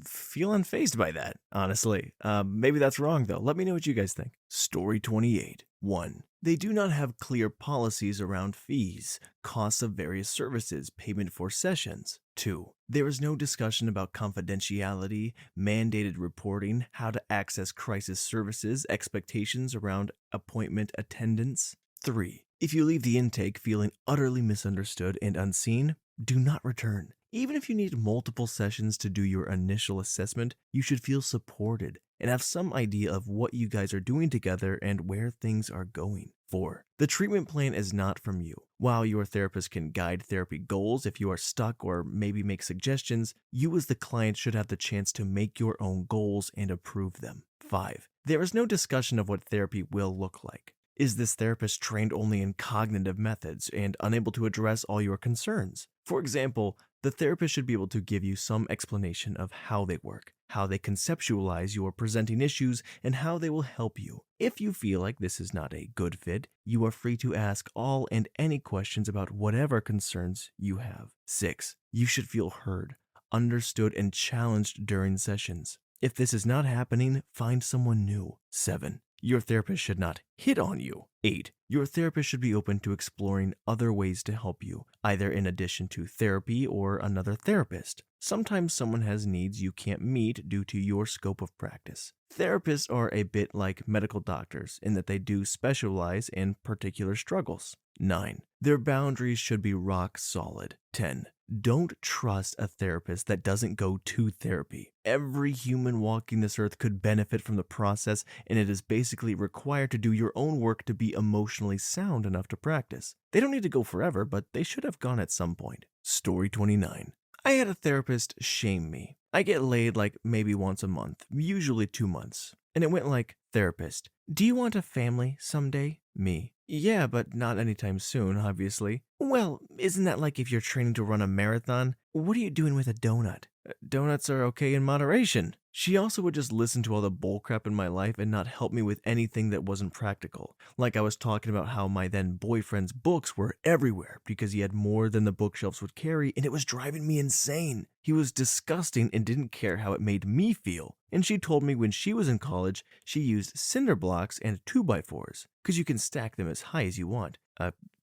feel unfazed by that, honestly. Maybe that's wrong, though. Let me know what you guys think. Story 28. 1. They do not have clear policies around fees, costs of various services, payment for sessions. 2. There is no discussion about confidentiality, mandated reporting, how to access crisis services, expectations around appointment attendance. 3. If you leave the intake feeling utterly misunderstood and unseen, do not return. Even if you need multiple sessions to do your initial assessment, you should feel supported and have some idea of what you guys are doing together and where things are going. 4. The treatment plan is not from you. While your therapist can guide therapy goals if you are stuck or maybe make suggestions, you as the client should have the chance to make your own goals and approve them. 5. There is no discussion of what therapy will look like. Is this therapist trained only in cognitive methods and unable to address all your concerns? For example, the therapist should be able to give you some explanation of how they work, how they conceptualize your presenting issues, and how they will help you. If you feel like this is not a good fit, you are free to ask all and any questions about whatever concerns you have. 6. You should feel heard, understood, and challenged during sessions. If this is not happening, find someone new. 7. Your therapist should not hit on you. 8. Your therapist should be open to exploring other ways to help you, either in addition to therapy or another therapist. Sometimes someone has needs you can't meet due to your scope of practice. Therapists are a bit like medical doctors in that they do specialize in particular struggles. 9. Their boundaries should be rock solid. 10. Don't trust a therapist that doesn't go to therapy. Every human walking this earth could benefit from the process, and it is basically required to do your own work to be emotionally sound enough to practice. They don't need to go forever, but they should have gone at some point. Story 29. I had a therapist shame me. I get laid like maybe once a month, usually 2 months. And it went like, therapist, do you want a family someday? Me. Yeah, but not anytime soon, obviously. Well, isn't that like if you're training to run a marathon? What are you doing with a donut? Donuts are okay in moderation. She also would just listen to all the bullcrap in my life and not help me with anything that wasn't practical. Like I was talking about how my then boyfriend's books were everywhere because he had more than the bookshelves would carry, and it was driving me insane. He was disgusting and didn't care how it made me feel. And she told me when she was in college, she used cinder blocks and 2x4s, because you can stack them as high as you want.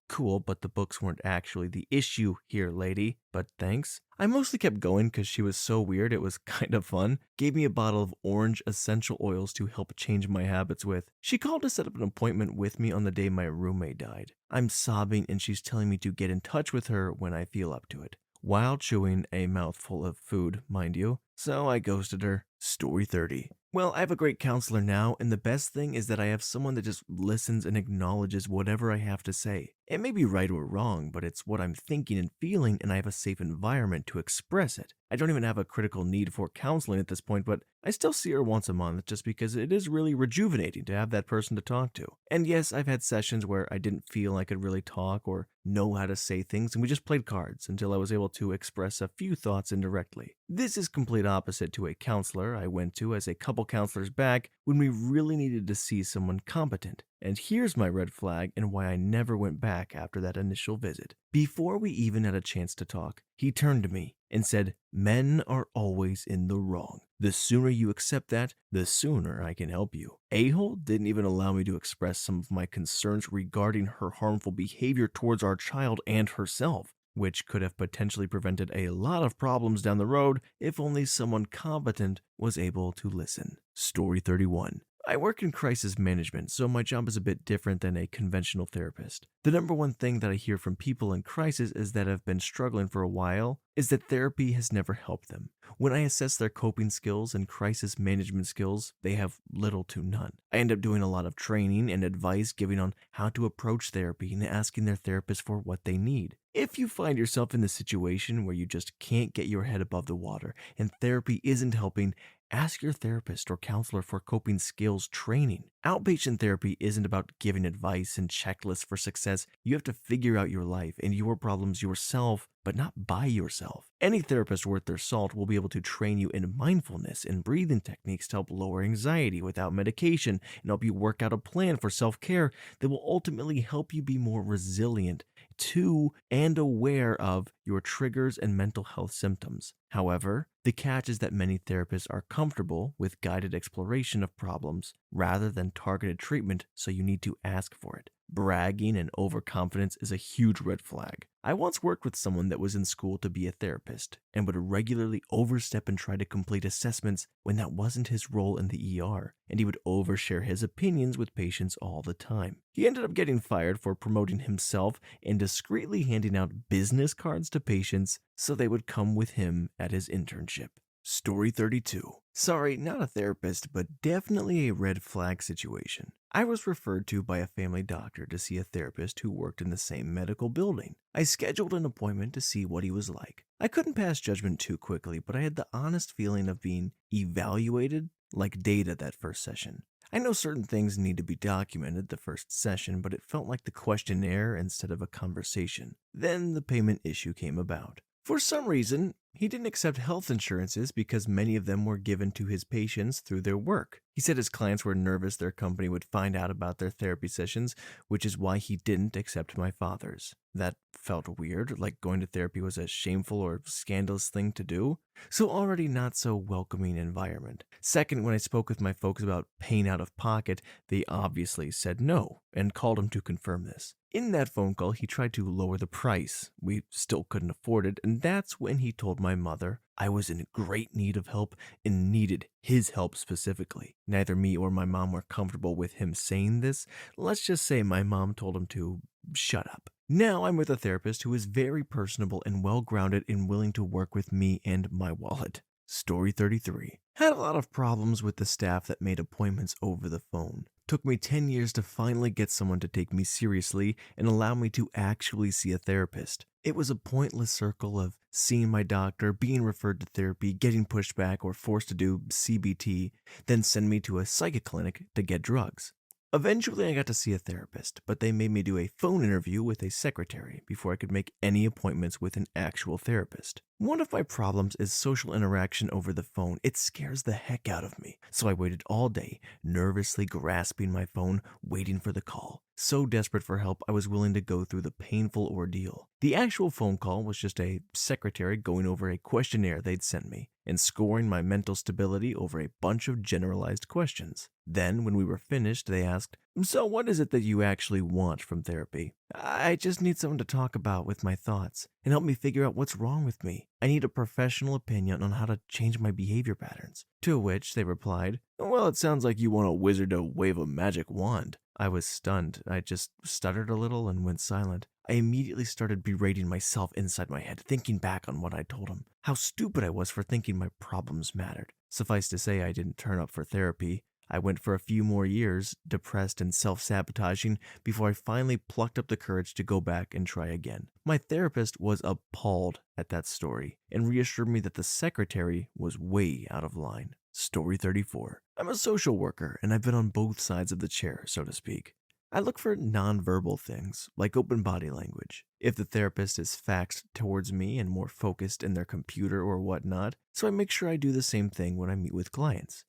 Cool, but the books weren't actually the issue here, lady. But thanks. I mostly kept going because she was so weird it was kind of fun. Gave me a bottle of orange essential oils to help change my habits with. She called to set up an appointment with me on the day my roommate died. I'm sobbing and she's telling me to get in touch with her when I feel up to it. While chewing a mouthful of food, mind you. So I ghosted her. Story 30. Well, I have a great counselor now, and the best thing is that I have someone that just listens and acknowledges whatever I have to say. It may be right or wrong, but it's what I'm thinking and feeling, and I have a safe environment to express it. I don't even have a critical need for counseling at this point, but I still see her once a month just because it is really rejuvenating to have that person to talk to. And yes, I've had sessions where I didn't feel I could really talk or know how to say things, and we just played cards until I was able to express a few thoughts indirectly. This is complete opposite to a counselor I went to as a couple counselors back when we really needed to see someone competent. And here's my red flag and why I never went back after that initial visit. Before we even had a chance to talk, he turned to me and said, "Men are always in the wrong. The sooner you accept that, the sooner I can help you." A-hole didn't even allow me to express some of my concerns regarding her harmful behavior towards our child and herself, which could have potentially prevented a lot of problems down the road if only someone competent was able to listen. Story 31. I work in crisis management, so my job is a bit different than a conventional therapist. The number one thing that I hear from people in crisis is that have been struggling for a while is that therapy has never helped them. When I assess their coping skills and crisis management skills, they have little to none. I end up doing a lot of training and advice giving on how to approach therapy and asking their therapist for what they need. If you find yourself in the situation where you just can't get your head above the water and therapy isn't helping, ask your therapist or counselor for coping skills training. Outpatient therapy isn't about giving advice and checklists for success. You have to figure out your life and your problems yourself, but not by yourself. Any therapist worth their salt will be able to train you in mindfulness and breathing techniques to help lower anxiety without medication and help you work out a plan for self-care that will ultimately help you be more resilient to and aware of your triggers and mental health symptoms. However, the catch is that many therapists are comfortable with guided exploration of problems rather than targeted treatment, so you need to ask for it. Bragging and overconfidence is a huge red flag. I once worked with someone that was in school to be a therapist and would regularly overstep and try to complete assessments when that wasn't his role in the ER, and he would overshare his opinions with patients all the time. He ended up getting fired for promoting himself and discreetly handing out business cards to patients so they would come with him at his internship. Story 32. Sorry, not a therapist, but definitely a red flag situation. I was referred to by a family doctor to see a therapist who worked in the same medical building. I scheduled an appointment to see what he was like. I couldn't pass judgment too quickly, but I had the honest feeling of being evaluated like data that first session. I know certain things need to be documented the first session, but it felt like the questionnaire instead of a conversation. Then the payment issue came about. For some reason, he didn't accept health insurances because many of them were given to his patients through their work. He said his clients were nervous their company would find out about their therapy sessions, which is why he didn't accept my father's. That felt weird, like going to therapy was a shameful or scandalous thing to do. So already not so welcoming environment. Second, when I spoke with my folks about paying out of pocket, they obviously said no and called him to confirm this. In that phone call, he tried to lower the price. We still couldn't afford it, and that's when he told my mother I was in great need of help and needed his help specifically. Neither me or my mom were comfortable with him saying this. Let's just say my mom told him to shut up. Now I'm with a therapist who is very personable and well-grounded and willing to work with me and my wallet. Story 33. Had a lot of problems with the staff that made appointments over the phone. Took me 10 years to finally get someone to take me seriously and allow me to actually see a therapist. It was a pointless circle of seeing my doctor, being referred to therapy, getting pushed back or forced to do CBT, then send me to a psychic clinic to get drugs. Eventually, I got to see a therapist, but they made me do a phone interview with a secretary before I could make any appointments with an actual therapist. One of my problems is social interaction over the phone. It scares the heck out of me. So I waited all day, nervously grasping my phone, waiting for the call. So desperate for help, I was willing to go through the painful ordeal. The actual phone call was just a secretary going over a questionnaire they'd sent me and scoring my mental stability over a bunch of generalized questions. Then, when we were finished, they asked, "So what is it that you actually want from therapy?" "I just need someone to talk about with my thoughts and help me figure out what's wrong with me. I need a professional opinion on how to change my behavior patterns." To which they replied, "Well, it sounds like you want a wizard to wave a magic wand." I was stunned. I just stuttered a little and went silent. I immediately started berating myself inside my head, thinking back on what I told him, how stupid I was for thinking my problems mattered. Suffice to say, I didn't turn up for therapy. I went for a few more years, depressed and self-sabotaging, before I finally plucked up the courage to go back and try again. My therapist was appalled at that story and reassured me that the secretary was way out of line. Story 34. I'm a social worker and I've been on both sides of the chair, so to speak. I look for nonverbal things, like open body language. If the therapist is faxed towards me and more focused in their computer or whatnot, so I make sure I do the same thing when I meet with clients.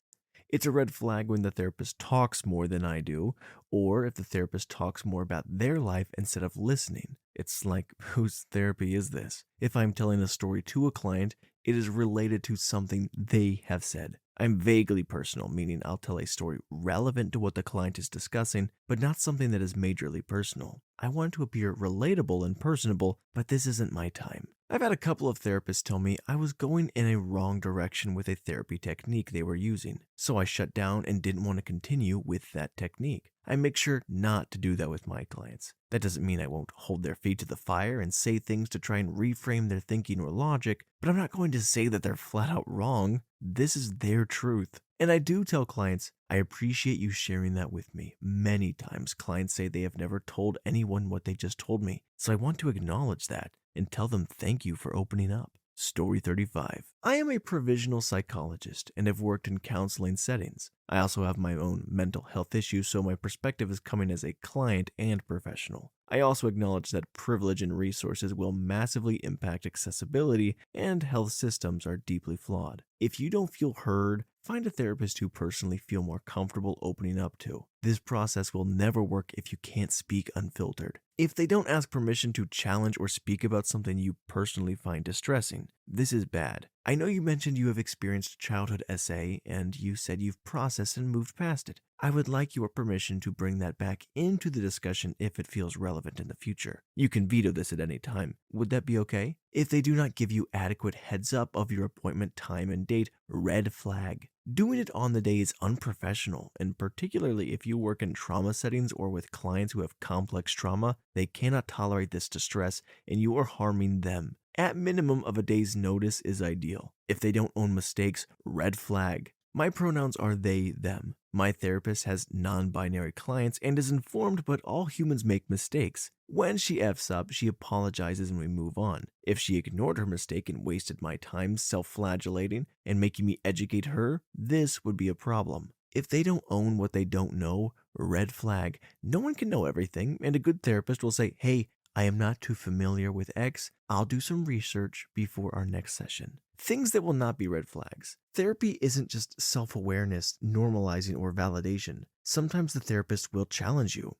It's a red flag when the therapist talks more than I do, or if the therapist talks more about their life instead of listening. It's like, whose therapy is this? If I'm telling a story to a client, it is related to something they have said. I'm vaguely personal, meaning I'll tell a story relevant to what the client is discussing, but not something that is majorly personal. I want to appear relatable and personable, but this isn't my time. I've had a couple of therapists tell me I was going in a wrong direction with a therapy technique they were using, so I shut down and didn't want to continue with that technique. I make sure not to do that with my clients. That doesn't mean I won't hold their feet to the fire and say things to try and reframe their thinking or logic, but I'm not going to say that they're flat out wrong. This is their truth. And I do tell clients, I appreciate you sharing that with me. Many times clients say they have never told anyone what they just told me, so I want to acknowledge that and tell them thank you for opening up. Story 35. I am a provisional psychologist and have worked in counseling settings. I also have my own mental health issues, so my perspective is coming as a client and professional. I also acknowledge that privilege and resources will massively impact accessibility, and health systems are deeply flawed. If you don't feel heard, find a therapist who personally feel more comfortable opening up to. This process will never work if you can't speak unfiltered. If they don't ask permission to challenge or speak about something you personally find distressing, this is bad. I know you mentioned you have experienced childhood SA and you said you've processed and moved past it. I would like your permission to bring that back into the discussion if it feels relevant in the future. You can veto this at any time. Would that be okay? If they do not give you adequate heads up of your appointment time and date, red flag. Doing it on the day is unprofessional, and particularly if you work in trauma settings or with clients who have complex trauma, they cannot tolerate this distress and you are harming them. At minimum of a day's notice is ideal. If they don't own mistakes, red flag. My pronouns are they, them. My therapist has non-binary clients and is informed, but all humans make mistakes. When she F's up, she apologizes and we move on. If she ignored her mistake and wasted my time self-flagellating and making me educate her, this would be a problem. If they don't own what they don't know, red flag. No one can know everything, and a good therapist will say, hey, I am not too familiar with X. I'll do some research before our next session. Things that will not be red flags. Therapy isn't just self-awareness, normalizing, or validation. Sometimes the therapist will challenge you.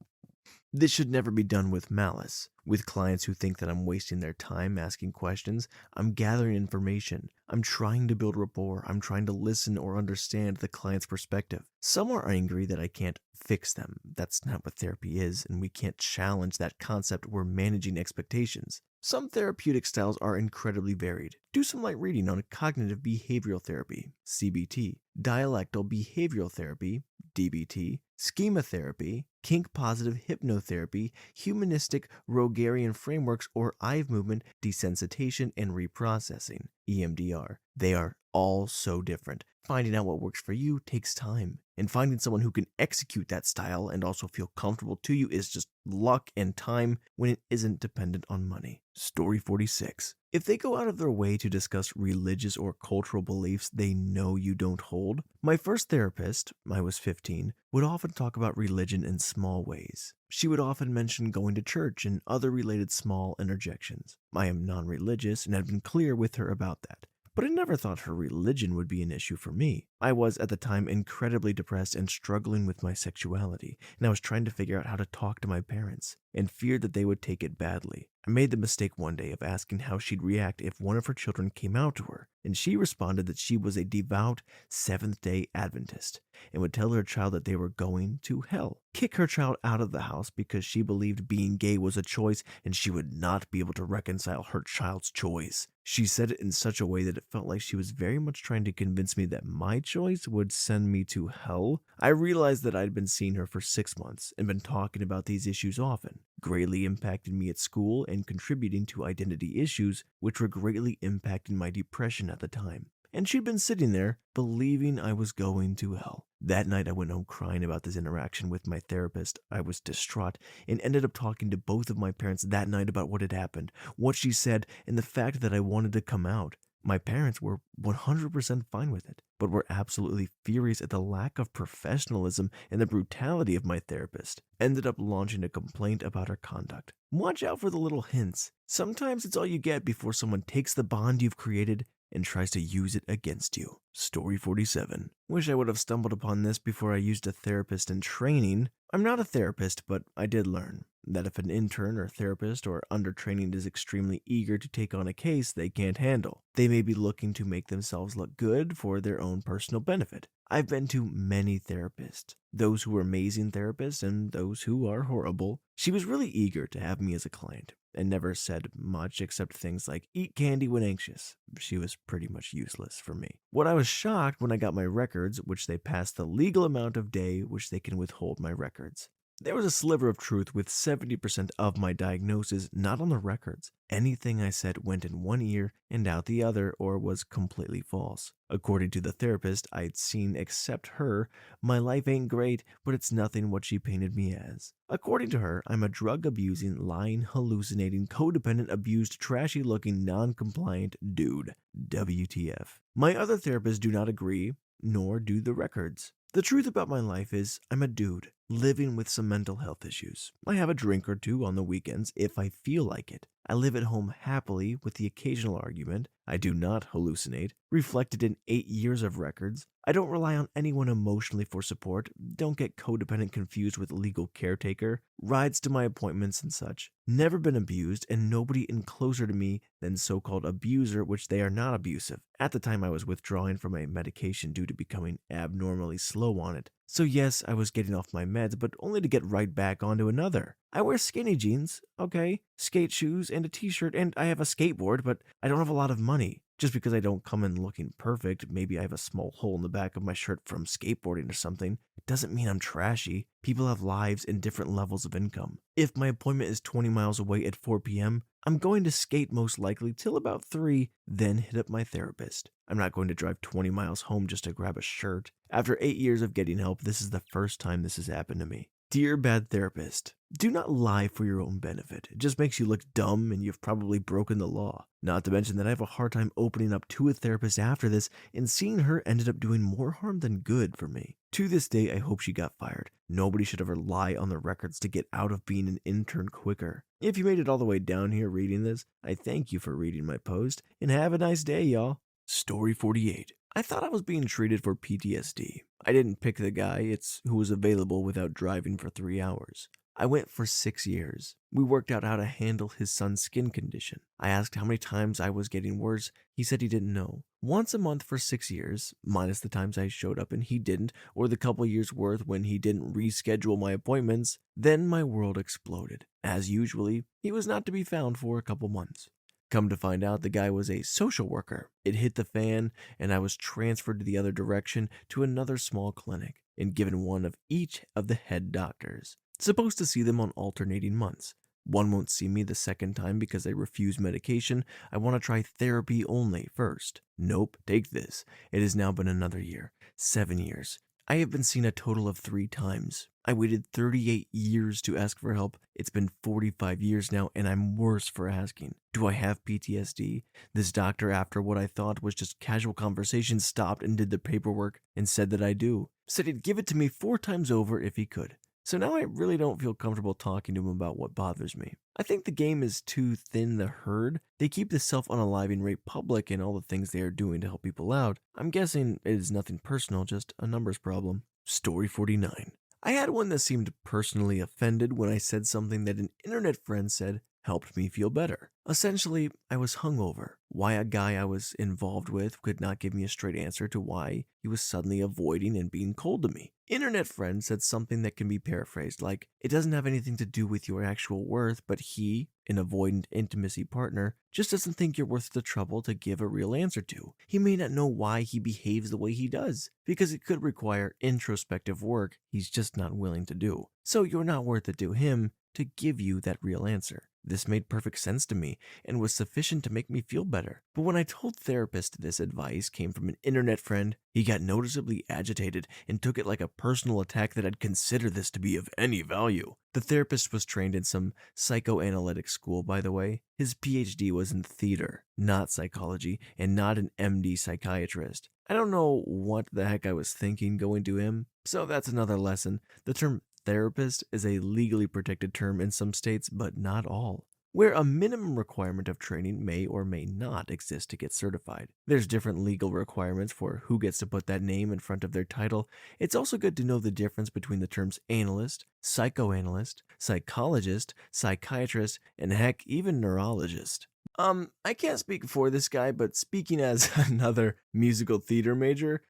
This should never be done with malice. With clients who think that I'm wasting their time asking questions, I'm gathering information. I'm trying to build rapport. I'm trying to listen or understand the client's perspective. Some are angry that I can't fix them. That's not what therapy is, and we can't challenge that concept. We're managing expectations. Some therapeutic styles are incredibly varied. Do some light reading on cognitive behavioral therapy, CBT, dialectal behavioral therapy, DBT, schema therapy, kink-positive hypnotherapy, humanistic Rogerian frameworks, or eye movement desensitization and reprocessing, EMDR. They are all so different. Finding out what works for you takes time, and finding someone who can execute that style and also feel comfortable to you is just luck and time when it isn't dependent on money. Story 46. If they go out of their way to discuss religious or cultural beliefs they know you don't hold, my first therapist, I was 15, would often talk about religion in small ways. She would often mention going to church and other related small interjections. I am non-religious and had been clear with her about that, but I never thought her religion would be an issue for me. I was at the time incredibly depressed and struggling with my sexuality, and I was trying to figure out how to talk to my parents, and feared that they would take it badly. I made the mistake one day of asking how she'd react if one of her children came out to her, and she responded that she was a devout Seventh-day Adventist and would tell her child that they were going to hell. Kick her child out of the house because she believed being gay was a choice and she would not be able to reconcile her child's choice. She said it in such a way that it felt like she was very much trying to convince me that my choice would send me to hell. I realized that I'd been seeing her for 6 months and been talking about these issues often. greatly impacted me at school and contributing to identity issues, which were greatly impacting my depression at the time. And she'd been sitting there, believing I was going to hell. That night, I went home crying about this interaction with my therapist. I was distraught and ended up talking to both of my parents that night about what had happened, what she said, and the fact that I wanted to come out. My parents were 100% fine with it, but were absolutely furious at the lack of professionalism and the brutality of my therapist. Ended up launching a complaint about her conduct. Watch out for the little hints. Sometimes it's all you get before someone takes the bond you've created and tries to use it against you. Story 47. Wish I would have stumbled upon this before I used a therapist in training. I'm not a therapist, but I did learn that if an intern or therapist or under training is extremely eager to take on a case they can't handle, they may be looking to make themselves look good for their own personal benefit. I've been to many therapists, those who are amazing therapists and those who are horrible. She was really eager to have me as a client and never said much except things like eat candy when anxious. She was pretty much useless for me. What I was shocked when I got my records, which they passed the legal amount of day which they can withhold my records. There was a sliver of truth with 70% of my diagnosis not on the records. Anything I said went in one ear and out the other or was completely false. According to the therapist I'd seen except her, my life ain't great, but it's nothing what she painted me as. According to her, I'm a drug-abusing, lying, hallucinating, codependent, abused, trashy-looking, non-compliant dude. WTF. My other therapists do not agree, nor do the records. The truth about my life is I'm a dude living with some mental health issues. I have a drink or two on the weekends if I feel like it. I live at home happily with the occasional argument. I do not hallucinate, reflected in 8 years of records. I don't rely on anyone emotionally for support, don't get codependent confused with legal caretaker, rides to my appointments and such. Never been abused, and nobody in closer to me than so-called abuser, which they are not abusive. At the time I was withdrawing from a medication due to becoming abnormally slow on it. So yes, I was getting off my meds, but only to get right back onto another. I wear skinny jeans, okay, skate shoes, and a t-shirt, and I have a skateboard, but I don't have a lot of money. Just because I don't come in looking perfect, maybe I have a small hole in the back of my shirt from skateboarding or something, doesn't mean I'm trashy. People have lives and different levels of income. If my appointment is 20 miles away at 4 p.m., I'm going to skate most likely till about 3, then hit up my therapist. I'm not going to drive 20 miles home just to grab a shirt. After 8 years of getting help, this is the first time this has happened to me. Dear bad therapist, do not lie for your own benefit. It just makes you look dumb and you've probably broken the law. Not to mention that I have a hard time opening up to a therapist after this, and seeing her ended up doing more harm than good for me. To this day, I hope she got fired. Nobody should ever lie on their records to get out of being an intern quicker. If you made it all the way down here reading this, I thank you for reading my post, and have a nice day, y'all. Story 48. I thought I was being treated for PTSD. I didn't pick the guy, it's who was available without driving for 3 hours. I went for 6 years. We worked out how to handle his son's skin condition. I asked how many times I was getting worse. He said he didn't know. Once a month for 6 years, minus the times I showed up and he didn't, or the couple years worth when he didn't reschedule my appointments. Then my world exploded. As usually, he was not to be found for a couple months. Come to find out, the guy was a social worker. It hit the fan, and I was transferred to the other direction to another small clinic and given one of each of the head doctors. Supposed to see them on alternating months. One won't see me the second time because I refuse medication. I want to try therapy only first. Nope, take this. It has now been another year. 7 years. I have been seen a total of 3 times. I waited 38 years to ask for help. It's been 45 years now, and I'm worse for asking. Do I have PTSD? This doctor, after what I thought was just casual conversation, stopped and did the paperwork and said that I do. Said he'd give it to me 4 times over if he could. So now I really don't feel comfortable talking to him about what bothers me. I think the game is too thin the herd. They keep the self-unaliving rate public and all the things they are doing to help people out. I'm guessing it is nothing personal, just a numbers problem. Story 49. I had one that seemed personally offended when I said something that an internet friend said helped me feel better. Essentially, I was hungover. Why a guy I was involved with could not give me a straight answer to why he was suddenly avoiding and being cold to me. Internet friend said something that can be paraphrased like, it doesn't have anything to do with your actual worth, but he, an avoidant intimacy partner, just doesn't think you're worth the trouble to give a real answer to. He may not know why he behaves the way he does, because it could require introspective work he's just not willing to do. So you're not worth it to him to give you that real answer. This made perfect sense to me and was sufficient to make me feel better. But when I told therapist this advice came from an internet friend, he got noticeably agitated and took it like a personal attack that I'd consider this to be of any value. The therapist was trained in some psychoanalytic school, by the way. His PhD was in theater, not psychology, and not an MD psychiatrist. I don't know what the heck I was thinking going to him, so that's another lesson. The term therapist is a legally protected term in some states, but not all, where a minimum requirement of training may or may not exist to get certified. There's different legal requirements for who gets to put that name in front of their title. It's also good to know the difference between the terms analyst, psychoanalyst, psychologist, psychiatrist, and heck, even neurologist. I can't speak for this guy, but speaking as another musical theater major,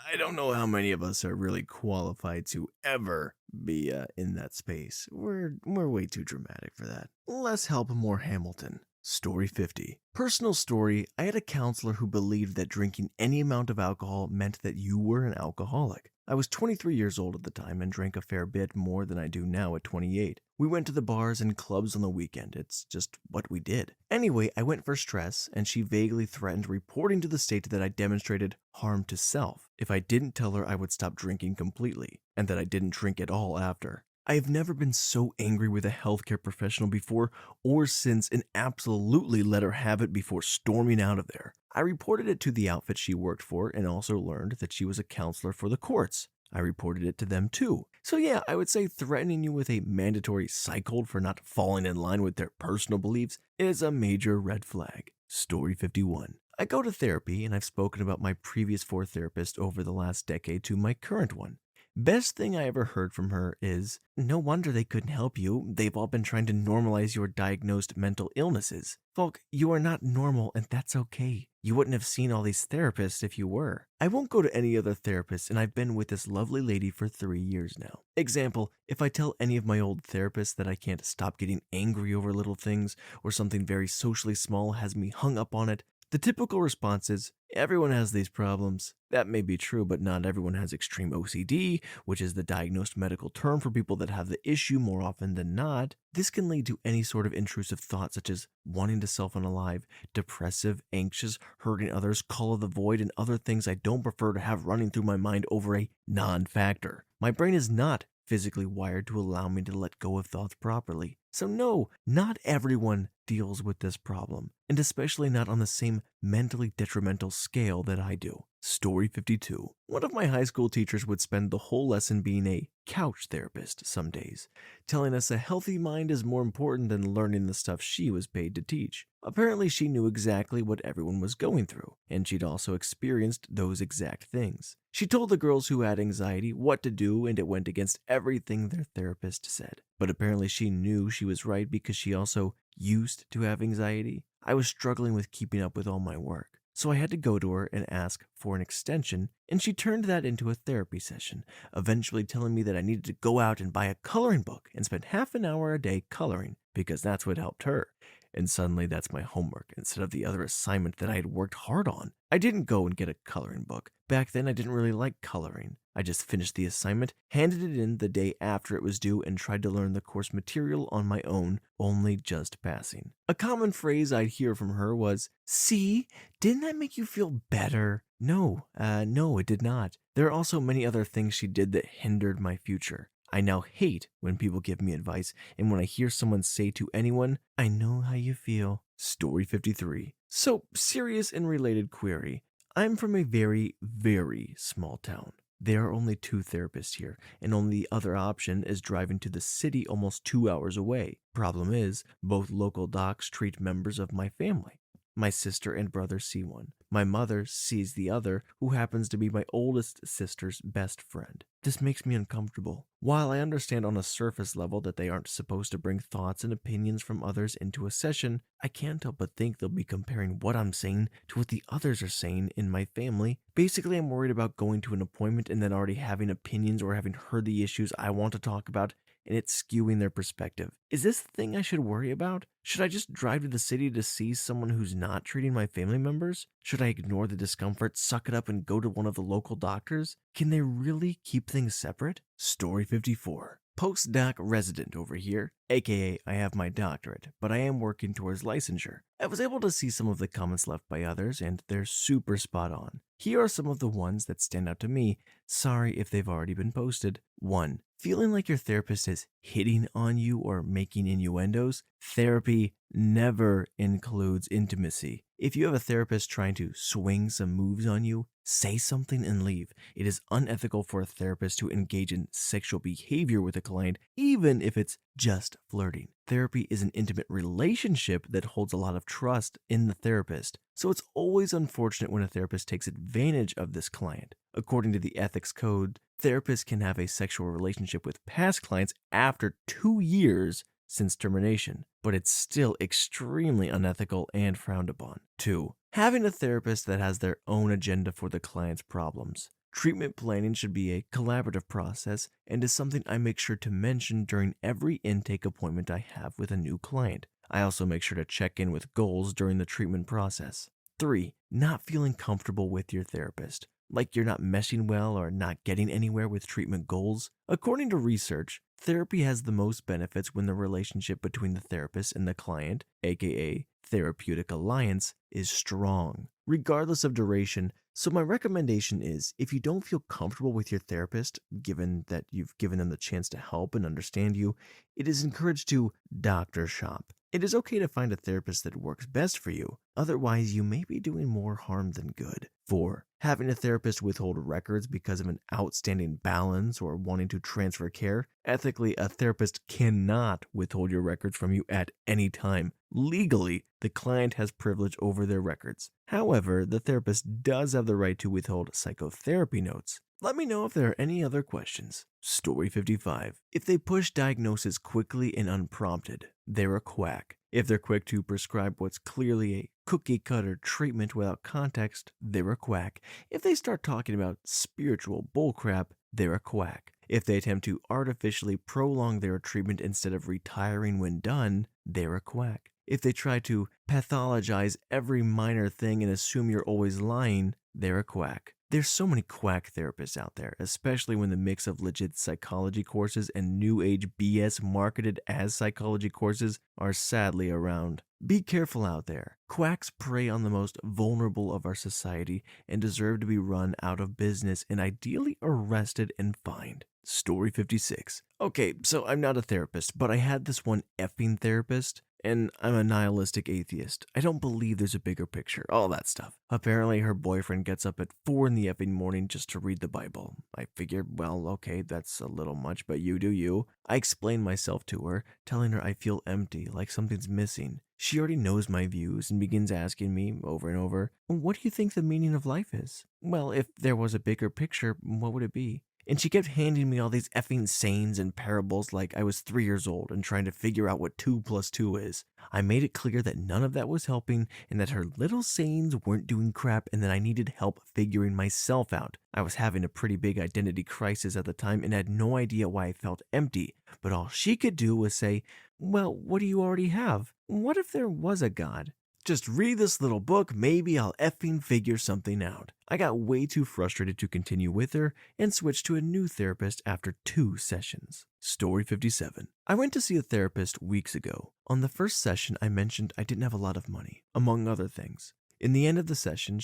I don't know how many of us are really qualified to ever be in that space. We're way too dramatic for that. Less help, more Hamilton. Story 50. Personal story, I had a counselor who believed that drinking any amount of alcohol meant that you were an alcoholic. I was 23 years old at the time and drank a fair bit more than I do now at 28. We went to the bars and clubs on the weekend. It's just what we did. Anyway, I went for stress, and she vaguely threatened reporting to the state that I demonstrated harm to self if I didn't tell her I would stop drinking completely, and that I didn't drink at all after. I have never been so angry with a healthcare professional before or since, and absolutely let her have it before storming out of there. I reported it to the outfit she worked for and also learned that she was a counselor for the courts. I reported it to them too. So yeah, I would say threatening you with a mandatory psych hold for not falling in line with their personal beliefs is a major red flag. Story 51. I go to therapy, and I've spoken about my previous 4 therapists over the last decade to my current one. Best thing I ever heard from her is, no wonder they couldn't help you. They've all been trying to normalize your diagnosed mental illnesses. Folk, you are not normal, and that's okay. You wouldn't have seen all these therapists if you were. I won't go to any other therapist, and I've been with this lovely lady for 3 years now. Example, if I tell any of my old therapists that I can't stop getting angry over little things, or something very socially small has me hung up on it, the typical response is, everyone has these problems. That may be true, but not everyone has extreme OCD, which is the diagnosed medical term for people that have the issue more often than not. This can lead to any sort of intrusive thought, such as wanting to self-unalive, depressive, anxious, hurting others, call of the void, and other things I don't prefer to have running through my mind over a non-factor. My brain is not physically wired to allow me to let go of thoughts properly. So no, not everyone deals with this problem, and especially not on the same mentally detrimental scale that I do. Story 52. One of my high school teachers would spend the whole lesson being a couch therapist some days, telling us a healthy mind is more important than learning the stuff she was paid to teach. Apparently, she knew exactly what everyone was going through, and she'd also experienced those exact things. She told the girls who had anxiety what to do, and it went against everything their therapist said. But apparently she knew she was right because she also used to have anxiety. I was struggling with keeping up with all my work, so I had to go to her and ask for an extension, and she turned that into a therapy session, eventually telling me that I needed to go out and buy a coloring book and spend half an hour a day coloring, because that's what helped her. And suddenly that's my homework instead of the other assignment that I had worked hard on. I didn't go and get a coloring book. Back then I didn't really like coloring. I just finished the assignment, handed it in the day after it was due, and tried to learn the course material on my own, only just passing. A common phrase I'd hear from her was, "See, didn't that make you feel better?" No, it did not. There are also many other things she did that hindered my future. I now hate when people give me advice, and when I hear someone say to anyone, "I know how you feel." Story 53. So, serious and related query. I'm from a very, very small town. There are only 2 therapists here, and only the other option is driving to the city almost 2 hours away. Problem is, both local docs treat members of my family. My sister and brother see one. My mother sees the other, who happens to be my oldest sister's best friend. This makes me uncomfortable. While I understand on a surface level that they aren't supposed to bring thoughts and opinions from others into a session, I can't help but think they'll be comparing what I'm saying to what the others are saying in my family. Basically, I'm worried about going to an appointment and then already having opinions or having heard the issues I want to talk about, and it's skewing their perspective. Is this the thing I should worry about? Should I just drive to the city to see someone who's not treating my family members? Should I ignore the discomfort, suck it up, and go to one of the local doctors? Can they really keep things separate? Story 54. Postdoc resident over here, aka I have my doctorate, but I am working towards licensure. I was able to see some of the comments left by others, and they're super spot on. Here are some of the ones that stand out to me. Sorry if they've already been posted. 1. Feeling like your therapist is hitting on you or making innuendos? Therapy never includes intimacy. If you have a therapist trying to swing some moves on you, say something and leave. It is unethical for a therapist to engage in sexual behavior with a client, even if it's just flirting. Therapy is an intimate relationship that holds a lot of trust in the therapist, so it's always unfortunate when a therapist takes advantage of this client. According to the ethics code, therapists can have a sexual relationship with past clients after 2 years since termination, but it's still extremely unethical and frowned upon. 2. Having a therapist that has their own agenda for the client's problems. Treatment planning should be a collaborative process and is something I make sure to mention during every intake appointment I have with a new client. I also make sure to check in with goals during the treatment process. 3. Not feeling comfortable with your therapist, like you're not meshing well or not getting anywhere with treatment goals. According to research, therapy has the most benefits when the relationship between the therapist and the client, aka therapeutic alliance, is strong, regardless of duration. So my recommendation is, if you don't feel comfortable with your therapist, given that you've given them the chance to help and understand you, it is encouraged to doctor shop. It is okay to find a therapist that works best for you. Otherwise, you may be doing more harm than good. 4. Having a therapist withhold records because of an outstanding balance or wanting to transfer care. Ethically, a therapist cannot withhold your records from you at any time. Legally, the client has privilege over their records. However, the therapist does have the right to withhold psychotherapy notes. Let me know if there are any other questions. Story 55. If they push diagnosis quickly and unprompted, they're a quack. If they're quick to prescribe what's clearly a cookie-cutter treatment without context, they're a quack. If they start talking about spiritual bullcrap, they're a quack. If they attempt to artificially prolong their treatment instead of retiring when done, they're a quack. If they try to pathologize every minor thing and assume you're always lying, they're a quack. There's so many quack therapists out there, especially when the mix of legit psychology courses and new age BS marketed as psychology courses are sadly around. Be careful out there. Quacks prey on the most vulnerable of our society and deserve to be run out of business and ideally arrested and fined. Story 56. Okay, so I'm not a therapist, but I had this one effing therapist. And I'm a nihilistic atheist. I don't believe there's a bigger picture, all that stuff. Apparently, her boyfriend gets up at 4 in the effing morning just to read the Bible. I figured, well, okay, that's a little much, but you do you. I explain myself to her, telling her I feel empty, like something's missing. She already knows my views and begins asking me over and over, what do you think the meaning of life is? Well, if there was a bigger picture, what would it be? And she kept handing me all these effing sayings and parables like I was 3 years old and trying to figure out what 2 plus 2 is. I made it clear that none of that was helping and that her little sayings weren't doing crap and that I needed help figuring myself out. I was having a pretty big identity crisis at the time and had no idea why I felt empty, but all she could do was say, well, what do you already have? What if there was a God? Just read this little book, maybe I'll effing figure something out. I got way too frustrated to continue with her and switched to a new therapist after 2 sessions. Story 57. I went to see a therapist weeks ago. On the first session, I mentioned I didn't have a lot of money, among other things. In the end of the session,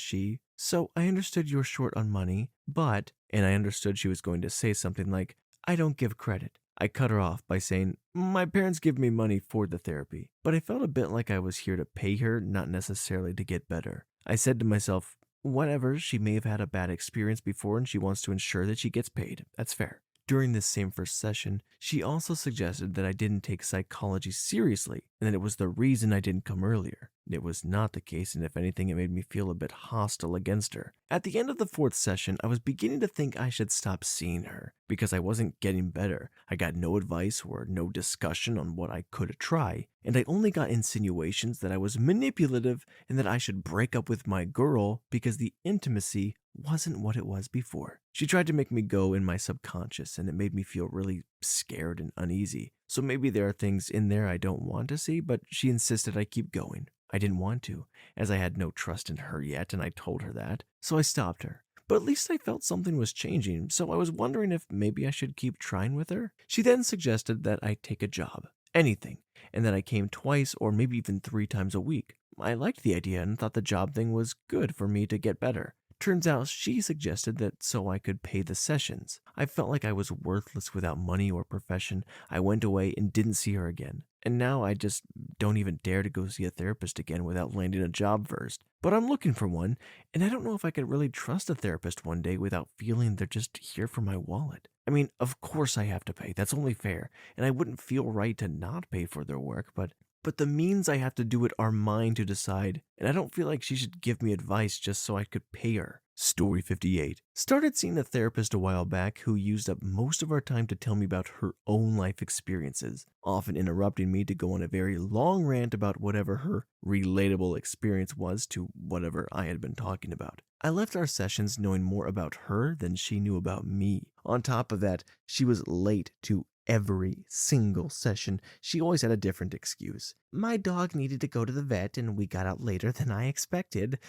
so I understood you're short on money, but, and I understood she was going to say something like, I don't give credit. I cut her off by saying, my parents give me money for the therapy, but I felt a bit like I was here to pay her, not necessarily to get better. I said to myself, whatever, she may have had a bad experience before and she wants to ensure that she gets paid. That's fair. During this same first session, she also suggested that I didn't take psychology seriously and that it was the reason I didn't come earlier. It was not the case, and if anything, it made me feel a bit hostile against her. At the end of the 4th session, I was beginning to think I should stop seeing her because I wasn't getting better. I got no advice or no discussion on what I could try, and I only got insinuations that I was manipulative and that I should break up with my girl because the intimacy wasn't what it was before. She tried to make me go in my subconscious, and it made me feel really scared and uneasy. So maybe there are things in there I don't want to see, but she insisted I keep going. I didn't want to, as I had no trust in her yet, and I told her that. So I stopped her. but at least I felt something was changing, so I was wondering if maybe I should keep trying with her. She then suggested that I take a job, anything, and that I came twice or maybe even 3 times a week. I liked the idea and thought the job thing was good for me to get better. Turns out she suggested that so I could pay the sessions. I felt like I was worthless without money or profession. I went away and didn't see her again. And now I just don't even dare to go see a therapist again without landing a job first. But I'm looking for one, and I don't know if I could really trust a therapist one day without feeling they're just here for my wallet. I mean, of course I have to pay. That's only fair. And I wouldn't feel right to not pay for their work, but the means I have to do it are mine to decide, and I don't feel like she should give me advice just so I could pay her. Story 58. Started seeing a therapist a while back who used up most of our time to tell me about her own life experiences, often interrupting me to go on a very long rant about whatever her relatable experience was to whatever I had been talking about. I left our sessions knowing more about her than she knew about me. On top of that, she was late to every single session. She always had a different excuse. My dog needed to go to the vet and we got out later than I expected.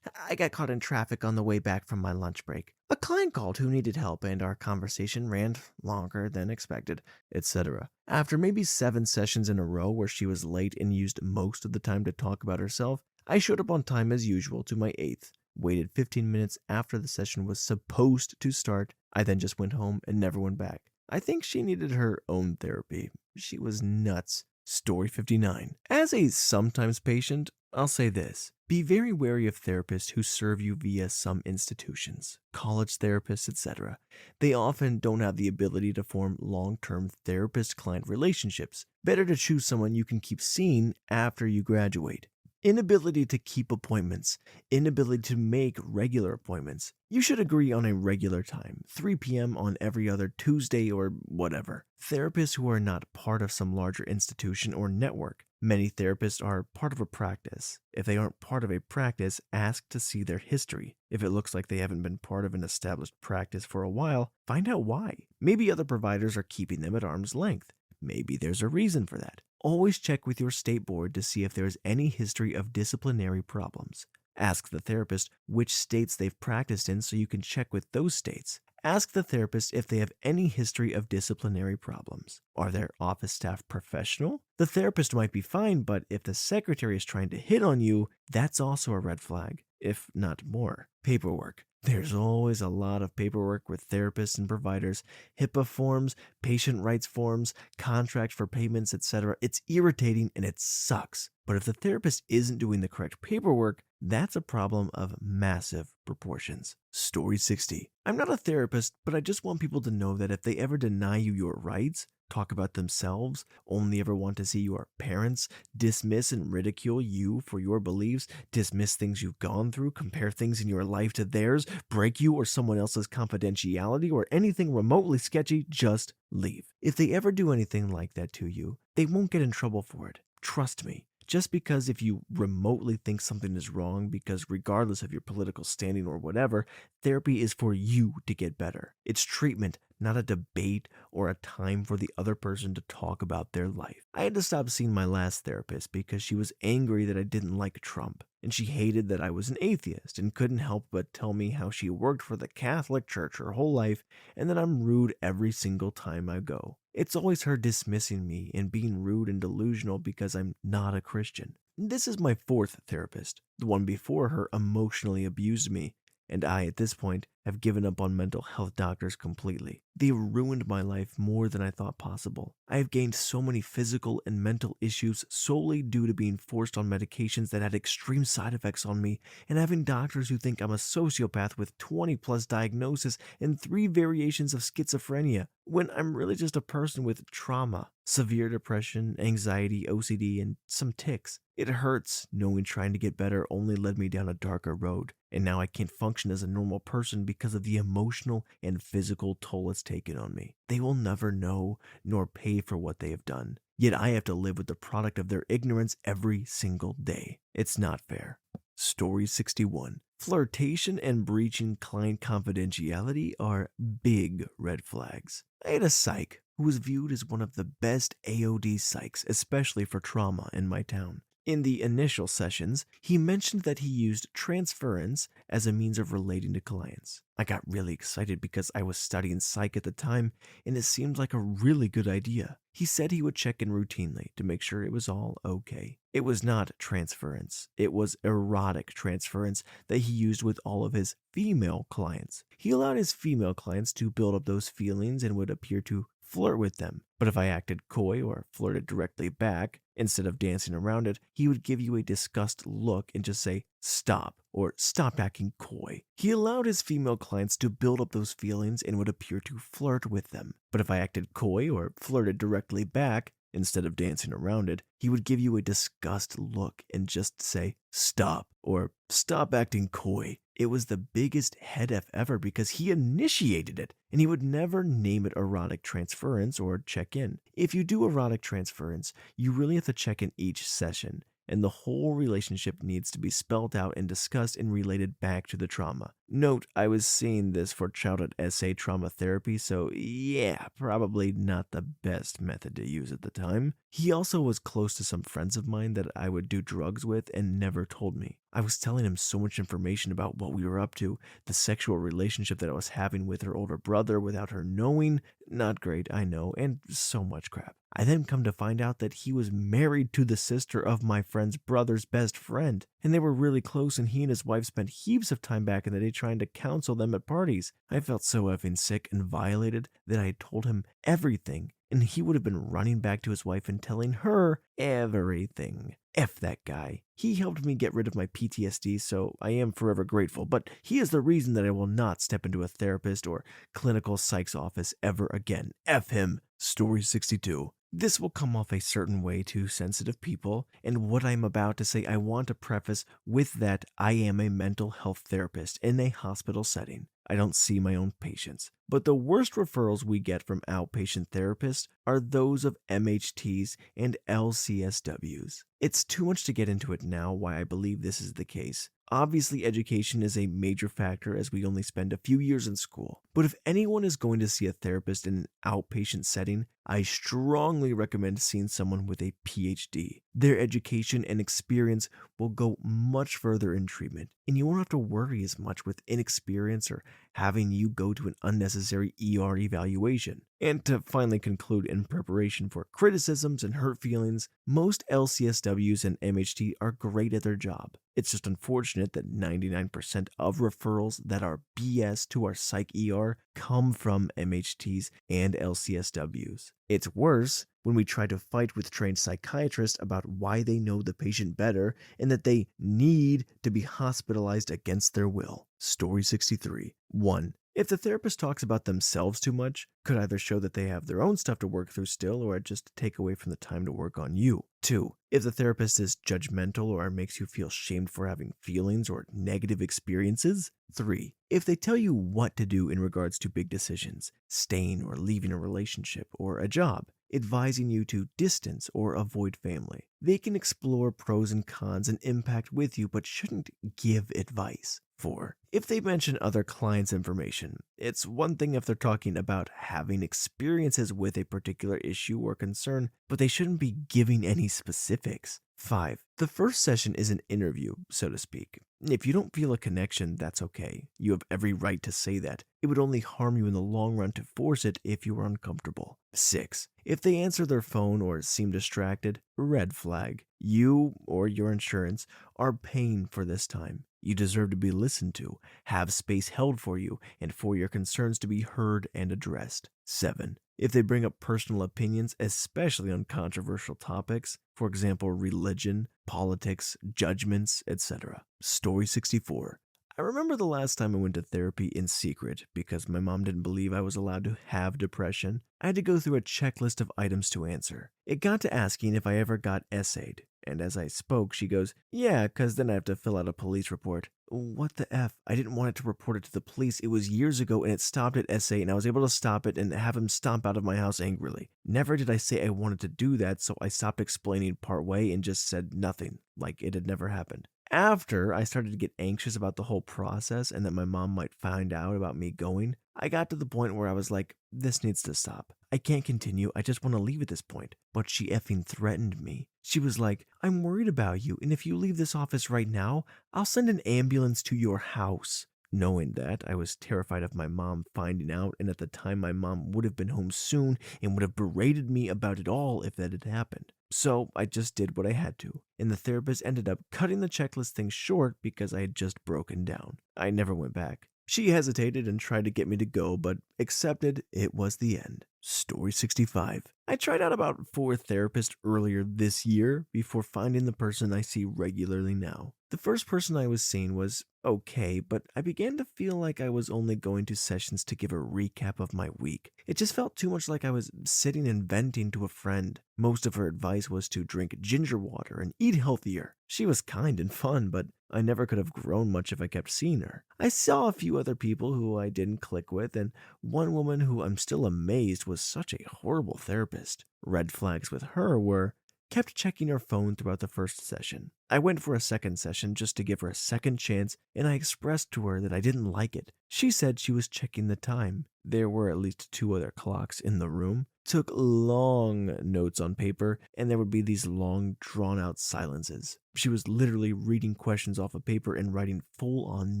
I got caught in traffic on the way back from my lunch break. A client called who needed help and our conversation ran longer than expected, etc. After maybe 7 sessions in a row where she was late and used most of the time to talk about herself, I showed up on time as usual to my 8th, waited 15 minutes after the session was supposed to start. I then just went home and never went back. I think she needed her own therapy. She was nuts. Story 59. As a sometimes patient, I'll say this. Be very wary of therapists who serve you via some institutions, college therapists, etc. They often don't have the ability to form long-term therapist-client relationships. Better to choose someone you can keep seeing after you graduate. Inability to keep appointments, inability to make regular appointments. You should agree on a regular time, 3 p.m. on every other Tuesday or whatever. Therapists who are not part of some larger institution or network. Many therapists are part of a practice. If they aren't part of a practice, ask to see their history. If it looks like they haven't been part of an established practice for a while, find out why. Maybe other providers are keeping them at arm's length. Maybe there's a reason for that. Always check with your state board to see if there is any history of disciplinary problems. Ask the therapist which states they've practiced in so you can check with those states. Ask the therapist if they have any history of disciplinary problems. Are their office staff professional? The therapist might be fine, but if the secretary is trying to hit on you, that's also a red flag, if not more. Paperwork. There's always a lot of paperwork with therapists and providers, HIPAA forms, patient rights forms, contract for payments, etc. It's irritating and it sucks. But if the therapist isn't doing the correct paperwork, that's a problem of massive proportions. Story 60. I'm not a therapist, but I just want people to know that if they ever deny you your rights, talk about themselves, only ever want to see your parents, dismiss and ridicule you for your beliefs, dismiss things you've gone through, compare things in your life to theirs, break you or someone else's confidentiality, or anything remotely sketchy, just leave. If they ever do anything like that to you, they won't get in trouble for it. Trust me. Just because if you remotely think something is wrong, because regardless of your political standing or whatever, therapy is for you to get better. It's treatment, not a debate or a time for the other person to talk about their life. I had to stop seeing my last therapist because she was angry that I didn't like Trump, and she hated that I was an atheist and couldn't help but tell me how she worked for the Catholic Church her whole life and that I'm rude every single time I go. It's always her dismissing me and being rude and delusional because I'm not a Christian. This is my 4th therapist. The one before her emotionally abused me, and I, at this point, have given up on mental health doctors completely. They ruined my life more than I thought possible. I have gained so many physical and mental issues solely due to being forced on medications that had extreme side effects on me, and having doctors who think I'm a sociopath with 20 plus diagnoses and 3 variations of schizophrenia, when I'm really just a person with trauma, severe depression, anxiety, OCD, and some tics. It hurts knowing trying to get better only led me down a darker road, and now I can't function as a normal person because of the emotional and physical toll it's taken on me. They will never know nor pay for what they have done, yet I have to live with the product of their ignorance every single day. It's not fair. Story 61. Flirtation and breaching client confidentiality are big red flags. I had a psych who was viewed as one of the best AOD psychs, especially for trauma, in my town. In the initial sessions, he mentioned that he used transference as a means of relating to clients. I got really excited because I was studying psych at the time and it seemed like a really good idea. He said he would check in routinely to make sure it was all okay. It was not transference, it was erotic transference that he used with all of his female clients. He allowed his female clients to build up those feelings and would appear to flirt with them. But if I acted coy or flirted directly back, instead of dancing around it, he would give you a disgust look and just say, "Stop," or "Stop acting coy." He allowed his female clients to build up those feelings and would appear to flirt with them. But if I acted coy or flirted directly back, instead of dancing around it, he would give you a disgust look and just say, "Stop," or "Stop acting coy." It was the biggest head F ever because he initiated it, and he would never name it erotic transference or check in. If you do erotic transference, you really have to check in each session, and the whole relationship needs to be spelled out and discussed and related back to the trauma. Note, I was seeing this for childhood SA trauma therapy, so yeah, probably not the best method to use at the time. He also was close to some friends of mine that I would do drugs with and never told me. I was telling him so much information about what we were up to, the sexual relationship that I was having with her older brother without her knowing. Not great, I know, and so much crap. I then come to find out that he was married to the sister of my friend's brother's best friend, and they were really close, and he and his wife spent heaps of time back in the day trying to counsel them at parties. I felt so effing sick and violated that I had told him everything, and he would have been running back to his wife and telling her everything. F that guy. He helped me get rid of my PTSD, so I am forever grateful, but he is the reason that I will not step into a therapist or clinical psych's office ever again. F him. Story 62. This will come off a certain way to sensitive people, and what I'm about to say I want to preface with that I am a mental health therapist in a hospital setting. I don't see my own patients. But the worst referrals we get from outpatient therapists are those of MHTs and LCSWs. It's too much to get into it now why I believe this is the case. Obviously, education is a major factor as we only spend a few years in school. But if anyone is going to see a therapist in an outpatient setting, I strongly recommend seeing someone with a PhD. Their education and experience will go much further in treatment, and you won't have to worry as much with inexperience or having you go to an unnecessary ER evaluation. And to finally conclude, in preparation for criticisms and hurt feelings, most LCSWs and MHT are great at their job. It's just unfortunate that 99% of referrals that are BS to our psych ER come from MHTs and LCSWs. It's worse when we try to fight with trained psychiatrists about why they know the patient better and that they need to be hospitalized against their will. Story 63. 1. If the therapist talks about themselves too much, could either show that they have their own stuff to work through still or just take away from the time to work on you. 2. If the therapist is judgmental or makes you feel shamed for having feelings or negative experiences. 3. If they tell you what to do in regards to big decisions, staying or leaving a relationship or a job, advising you to distance or avoid family. They can explore pros and cons and impact with you but shouldn't give advice. 4. If they mention other clients' information, it's one thing if they're talking about having experiences with a particular issue or concern, but they shouldn't be giving any specifics. 5. The first session is an interview, so to speak. If you don't feel a connection, that's okay. You have every right to say that. It would only harm you in the long run to force it if you are uncomfortable. 6. If they answer their phone or seem distracted, red flag. You or your insurance are paying for this time. You deserve to be listened to, have space held for you, and for your concerns to be heard and addressed. 7. If they bring up personal opinions, especially on controversial topics, for example, religion, politics, judgments, etc. Story 64. I remember the last time I went to therapy in secret because my mom didn't believe I was allowed to have depression. I had to go through a checklist of items to answer. It got to asking if I ever got essayed, and as I spoke, she goes, "Yeah, cause then I have to fill out a police report." What the F? I didn't want it to report it to the police. It was years ago and it stopped at essay and I was able to stop it and have him stomp out of my house angrily. Never did I say I wanted to do that, so I stopped explaining part way and just said nothing, like it had never happened. After I started to get anxious about the whole process and that my mom might find out about me going, I got to the point where I was like, this needs to stop. I can't continue. I just want to leave at this point. But she effing threatened me. She was like, I'm worried about you, and if you leave this office right now, I'll send an ambulance to your house. Knowing that, I was terrified of my mom finding out, and at the time, my mom would have been home soon and would have berated me about it all if that had happened. So I just did what I had to, and the therapist ended up cutting the checklist thing short because I had just broken down. I never went back. She hesitated and tried to get me to go, but accepted it was the end. Story 65. I tried out about 4 therapists earlier this year before finding the person I see regularly now. The first person I was seeing was okay, but I began to feel like I was only going to sessions to give a recap of my week. It just felt too much like I was sitting and venting to a friend. Most of her advice was to drink ginger water and eat healthier. She was kind and fun, but I never could have grown much if I kept seeing her. I saw a few other people who I didn't click with, and one woman who I'm still amazed was such a horrible therapist. Red flags with her were kept checking her phone throughout the first session. I went for a second session just to give her a second chance, and I expressed to her that I didn't like it. She said she was checking the time. There were at least 2 other clocks in the room. Took long notes on paper, and there would be these long, drawn-out silences. She was literally reading questions off of paper and writing full-on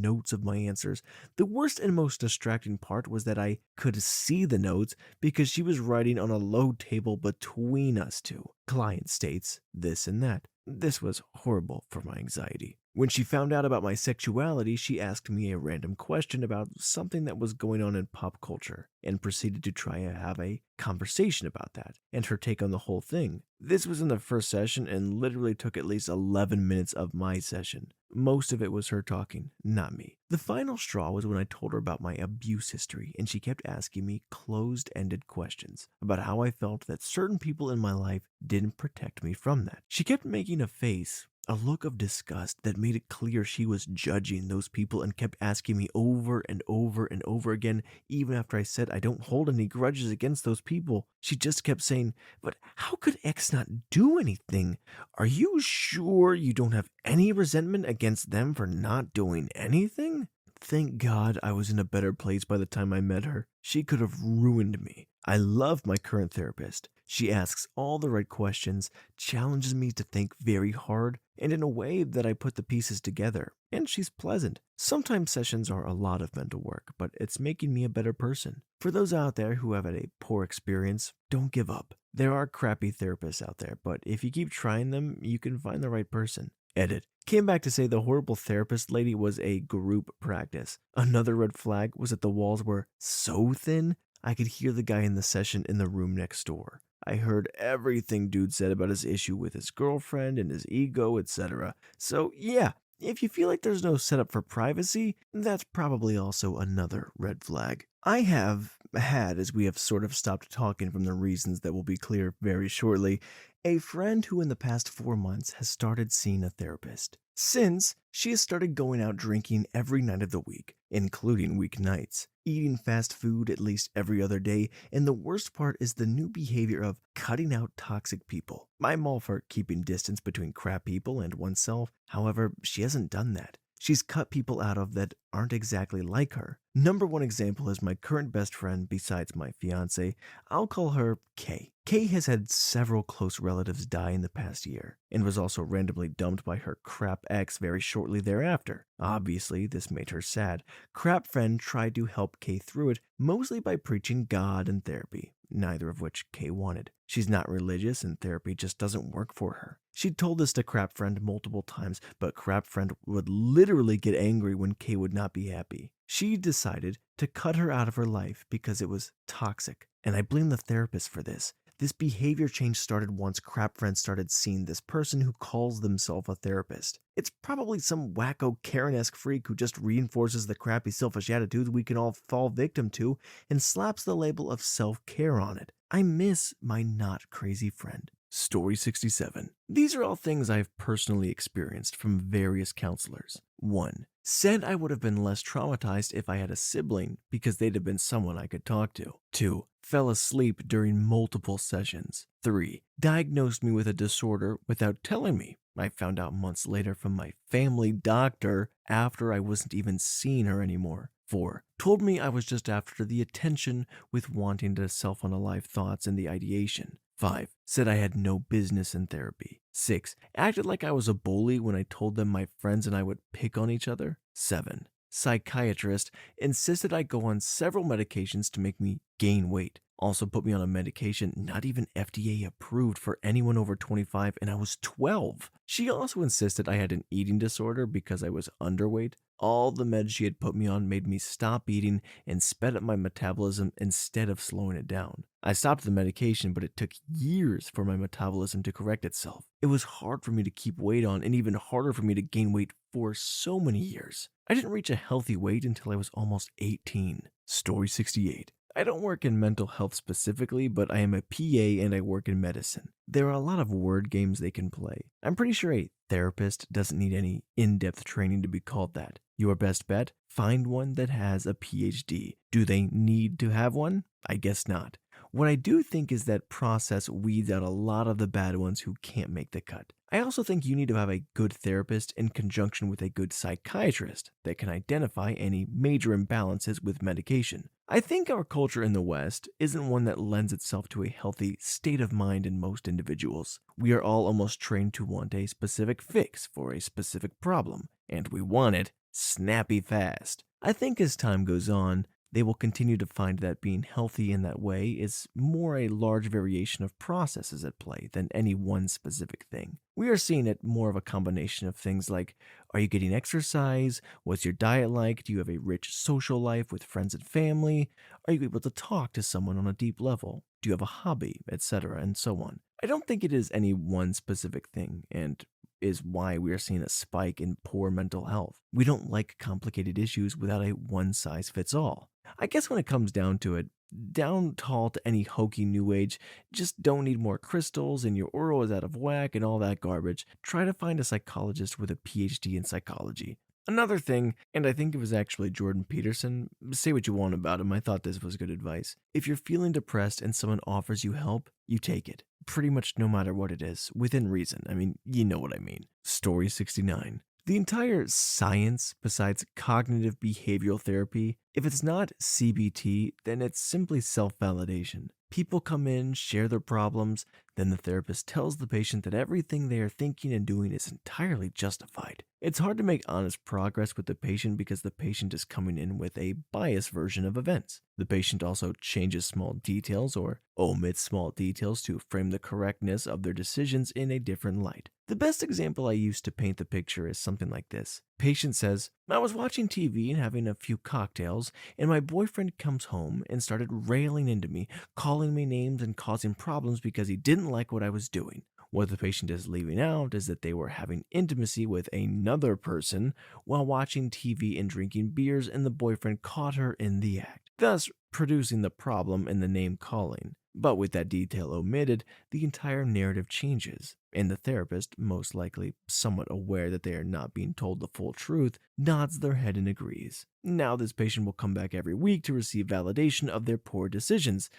notes of my answers. The worst and most distracting part was that I could see the notes because she was writing on a low table between us two. Client states this and that. This was horrible for my anxiety. When she found out about my sexuality, she asked me a random question about something that was going on in pop culture and proceeded to try to have a conversation about that and her take on the whole thing. This was in the first session and literally took at least 11 minutes of my session. Most of it was her talking, not me. The final straw was when I told her about my abuse history, and she kept asking me closed-ended questions about how I felt that certain people in my life didn't protect me from that. She kept making a face, a look of disgust that made it clear she was judging those people, and kept asking me over and over and over again, even after I said I don't hold any grudges against those people. She just kept saying, but how could X not do anything? Are you sure you don't have any resentment against them for not doing anything? Thank God I was in a better place by the time I met her. She could have ruined me. I love my current therapist. She asks all the right questions, challenges me to think very hard, and in a way that I put the pieces together. And she's pleasant. Sometimes sessions are a lot of mental work, but it's making me a better person. For those out there who have had a poor experience, don't give up. There are crappy therapists out there, but if you keep trying them, you can find the right person. Edit. Came back to say the horrible therapist lady was a group practice. Another red flag was that the walls were so thin, I could hear the guy in the session in the room next door. I heard everything dude said about his issue with his girlfriend and his ego, etc. So yeah, if you feel like there's no setup for privacy, that's probably also another red flag. I have had, as we have sort of stopped talking from the reasons that will be clear very shortly, a friend who in the past 4 months has started seeing a therapist. Since, she has started going out drinking every night of the week, including weeknights, eating fast food at least every other day, and the worst part is the new behavior of cutting out toxic people. I'm all for keeping distance between crap people and oneself, however, she hasn't done that. She's cut people out of that aren't exactly like her. Number one example is my current best friend besides my fiance. I'll call her Kay. Kay has had several close relatives die in the past year, and was also randomly dumped by her crap ex very shortly thereafter. Obviously, this made her sad. Crap friend tried to help Kay through it, mostly by preaching God and therapy, neither of which Kay wanted. She's not religious, and therapy just doesn't work for her. She'd told this to Crap Friend multiple times, but Crap Friend would literally get angry when Kay would not be happy. She decided to cut her out of her life because it was toxic, and I blame the therapist for this. This behavior change started once Crap Friend started seeing this person who calls themselves a therapist. It's probably some wacko Karen-esque freak who just reinforces the crappy selfish attitudes we can all fall victim to and slaps the label of self-care on it. I miss my not crazy friend. Story 67. These are all things I've personally experienced from various counselors. 1. Said I would have been less traumatized if I had a sibling because they'd have been someone I could talk to. 2. Fell asleep during multiple sessions. 3. Diagnosed me with a disorder without telling me. I found out months later from my family doctor after I wasn't even seeing her anymore. 4. told me I was just after the attention with wanting to self-unalive thoughts and the ideation. 5. Said I had no business in therapy. 6. Acted like I was a bully when I told them my friends and I would pick on each other. 7. Psychiatrist insisted I go on several medications to make me gain weight. Also put me on a medication not even FDA approved for anyone over 25 and I was 12. She also insisted I had an eating disorder because I was underweight. All the meds she had put me on made me stop eating and sped up my metabolism instead of slowing it down. I stopped the medication, but it took years for my metabolism to correct itself. It was hard for me to keep weight on and even harder for me to gain weight for so many years. I didn't reach a healthy weight until I was almost 18. Story 68. I don't work in mental health specifically, but I am a PA and I work in medicine. There are a lot of word games they can play. I'm pretty sure a therapist doesn't need any in-depth training to be called that. Your best bet? Find one that has a PhD. Do they need to have one? I guess not. What I do think is that process weeds out a lot of the bad ones who can't make the cut. I also think you need to have a good therapist in conjunction with a good psychiatrist that can identify any major imbalances with medication. I think our culture in the West isn't one that lends itself to a healthy state of mind in most individuals. We are all almost trained to want a specific fix for a specific problem, and we want it snappy fast. I think as time goes on, they will continue to find that being healthy in that way is more a large variation of processes at play than any one specific thing. We are seeing it more of a combination of things like, are you getting exercise? What's your diet like? Do you have a rich social life with friends and family? Are you able to talk to someone on a deep level? Do you have a hobby, etc., and so on? I don't think it is any one specific thing, and is why we are seeing a spike in poor mental health. We don't like complicated issues without a one-size-fits-all. I guess when it comes down to it, down tall to any hokey new age, just don't need more crystals and your oral is out of whack and all that garbage. Try to find a psychologist with a PhD in psychology. Another thing, and I think it was actually Jordan Peterson, say what you want about him, I thought this was good advice. If you're feeling depressed and someone offers you help, you take it. Pretty much no matter what it is, within reason. I mean, you know what I mean. Story 69. The entire science, besides cognitive behavioral therapy, if it's not CBT, then it's simply self-validation. People come in, share their problems, then the therapist tells the patient that everything they are thinking and doing is entirely justified. It's hard to make honest progress with the patient because the patient is coming in with a biased version of events. The patient also changes small details or omits small details to frame the correctness of their decisions in a different light. The best example I use to paint the picture is something like this. Patient says, I was watching TV and having a few cocktails, and my boyfriend comes home and started railing into me, calling me names and causing problems because he didn't like what I was doing. What the patient is leaving out is that they were having intimacy with another person while watching TV and drinking beers, and the boyfriend caught her in the act, thus producing the problem in the name calling. But with that detail omitted, the entire narrative changes, and the therapist, most likely somewhat aware that they are not being told the full truth, nods their head and agrees. Now this patient will come back every week to receive validation of their poor decisions.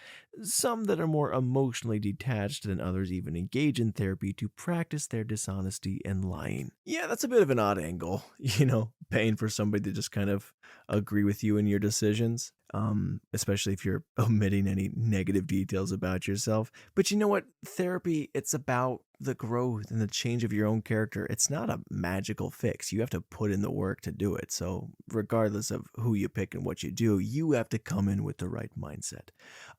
Some that are more emotionally detached than others even engage in therapy to practice their dishonesty and lying. Yeah, that's a bit of an odd angle, paying for somebody to just kind of agree with you in your decisions. Especially if you're omitting any negative details about yourself. But you know what? Therapy, it's about the growth and the change of your own character. It's not a magical fix. You have to put in the work to do it. So regardless of who you pick and what you do, you have to come in with the right mindset.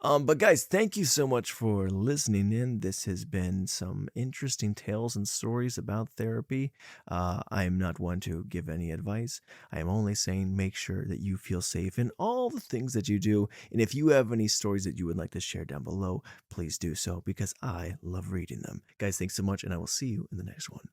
But guys, thank you so much for listening in. This has been some interesting tales and stories about therapy. I am not one to give any advice. I am only saying make sure that you feel safe in all the things that you do. And if you have any stories that you would like to share down below, please do so because I love reading them. Guys, thanks so much, and I will see you in the next one.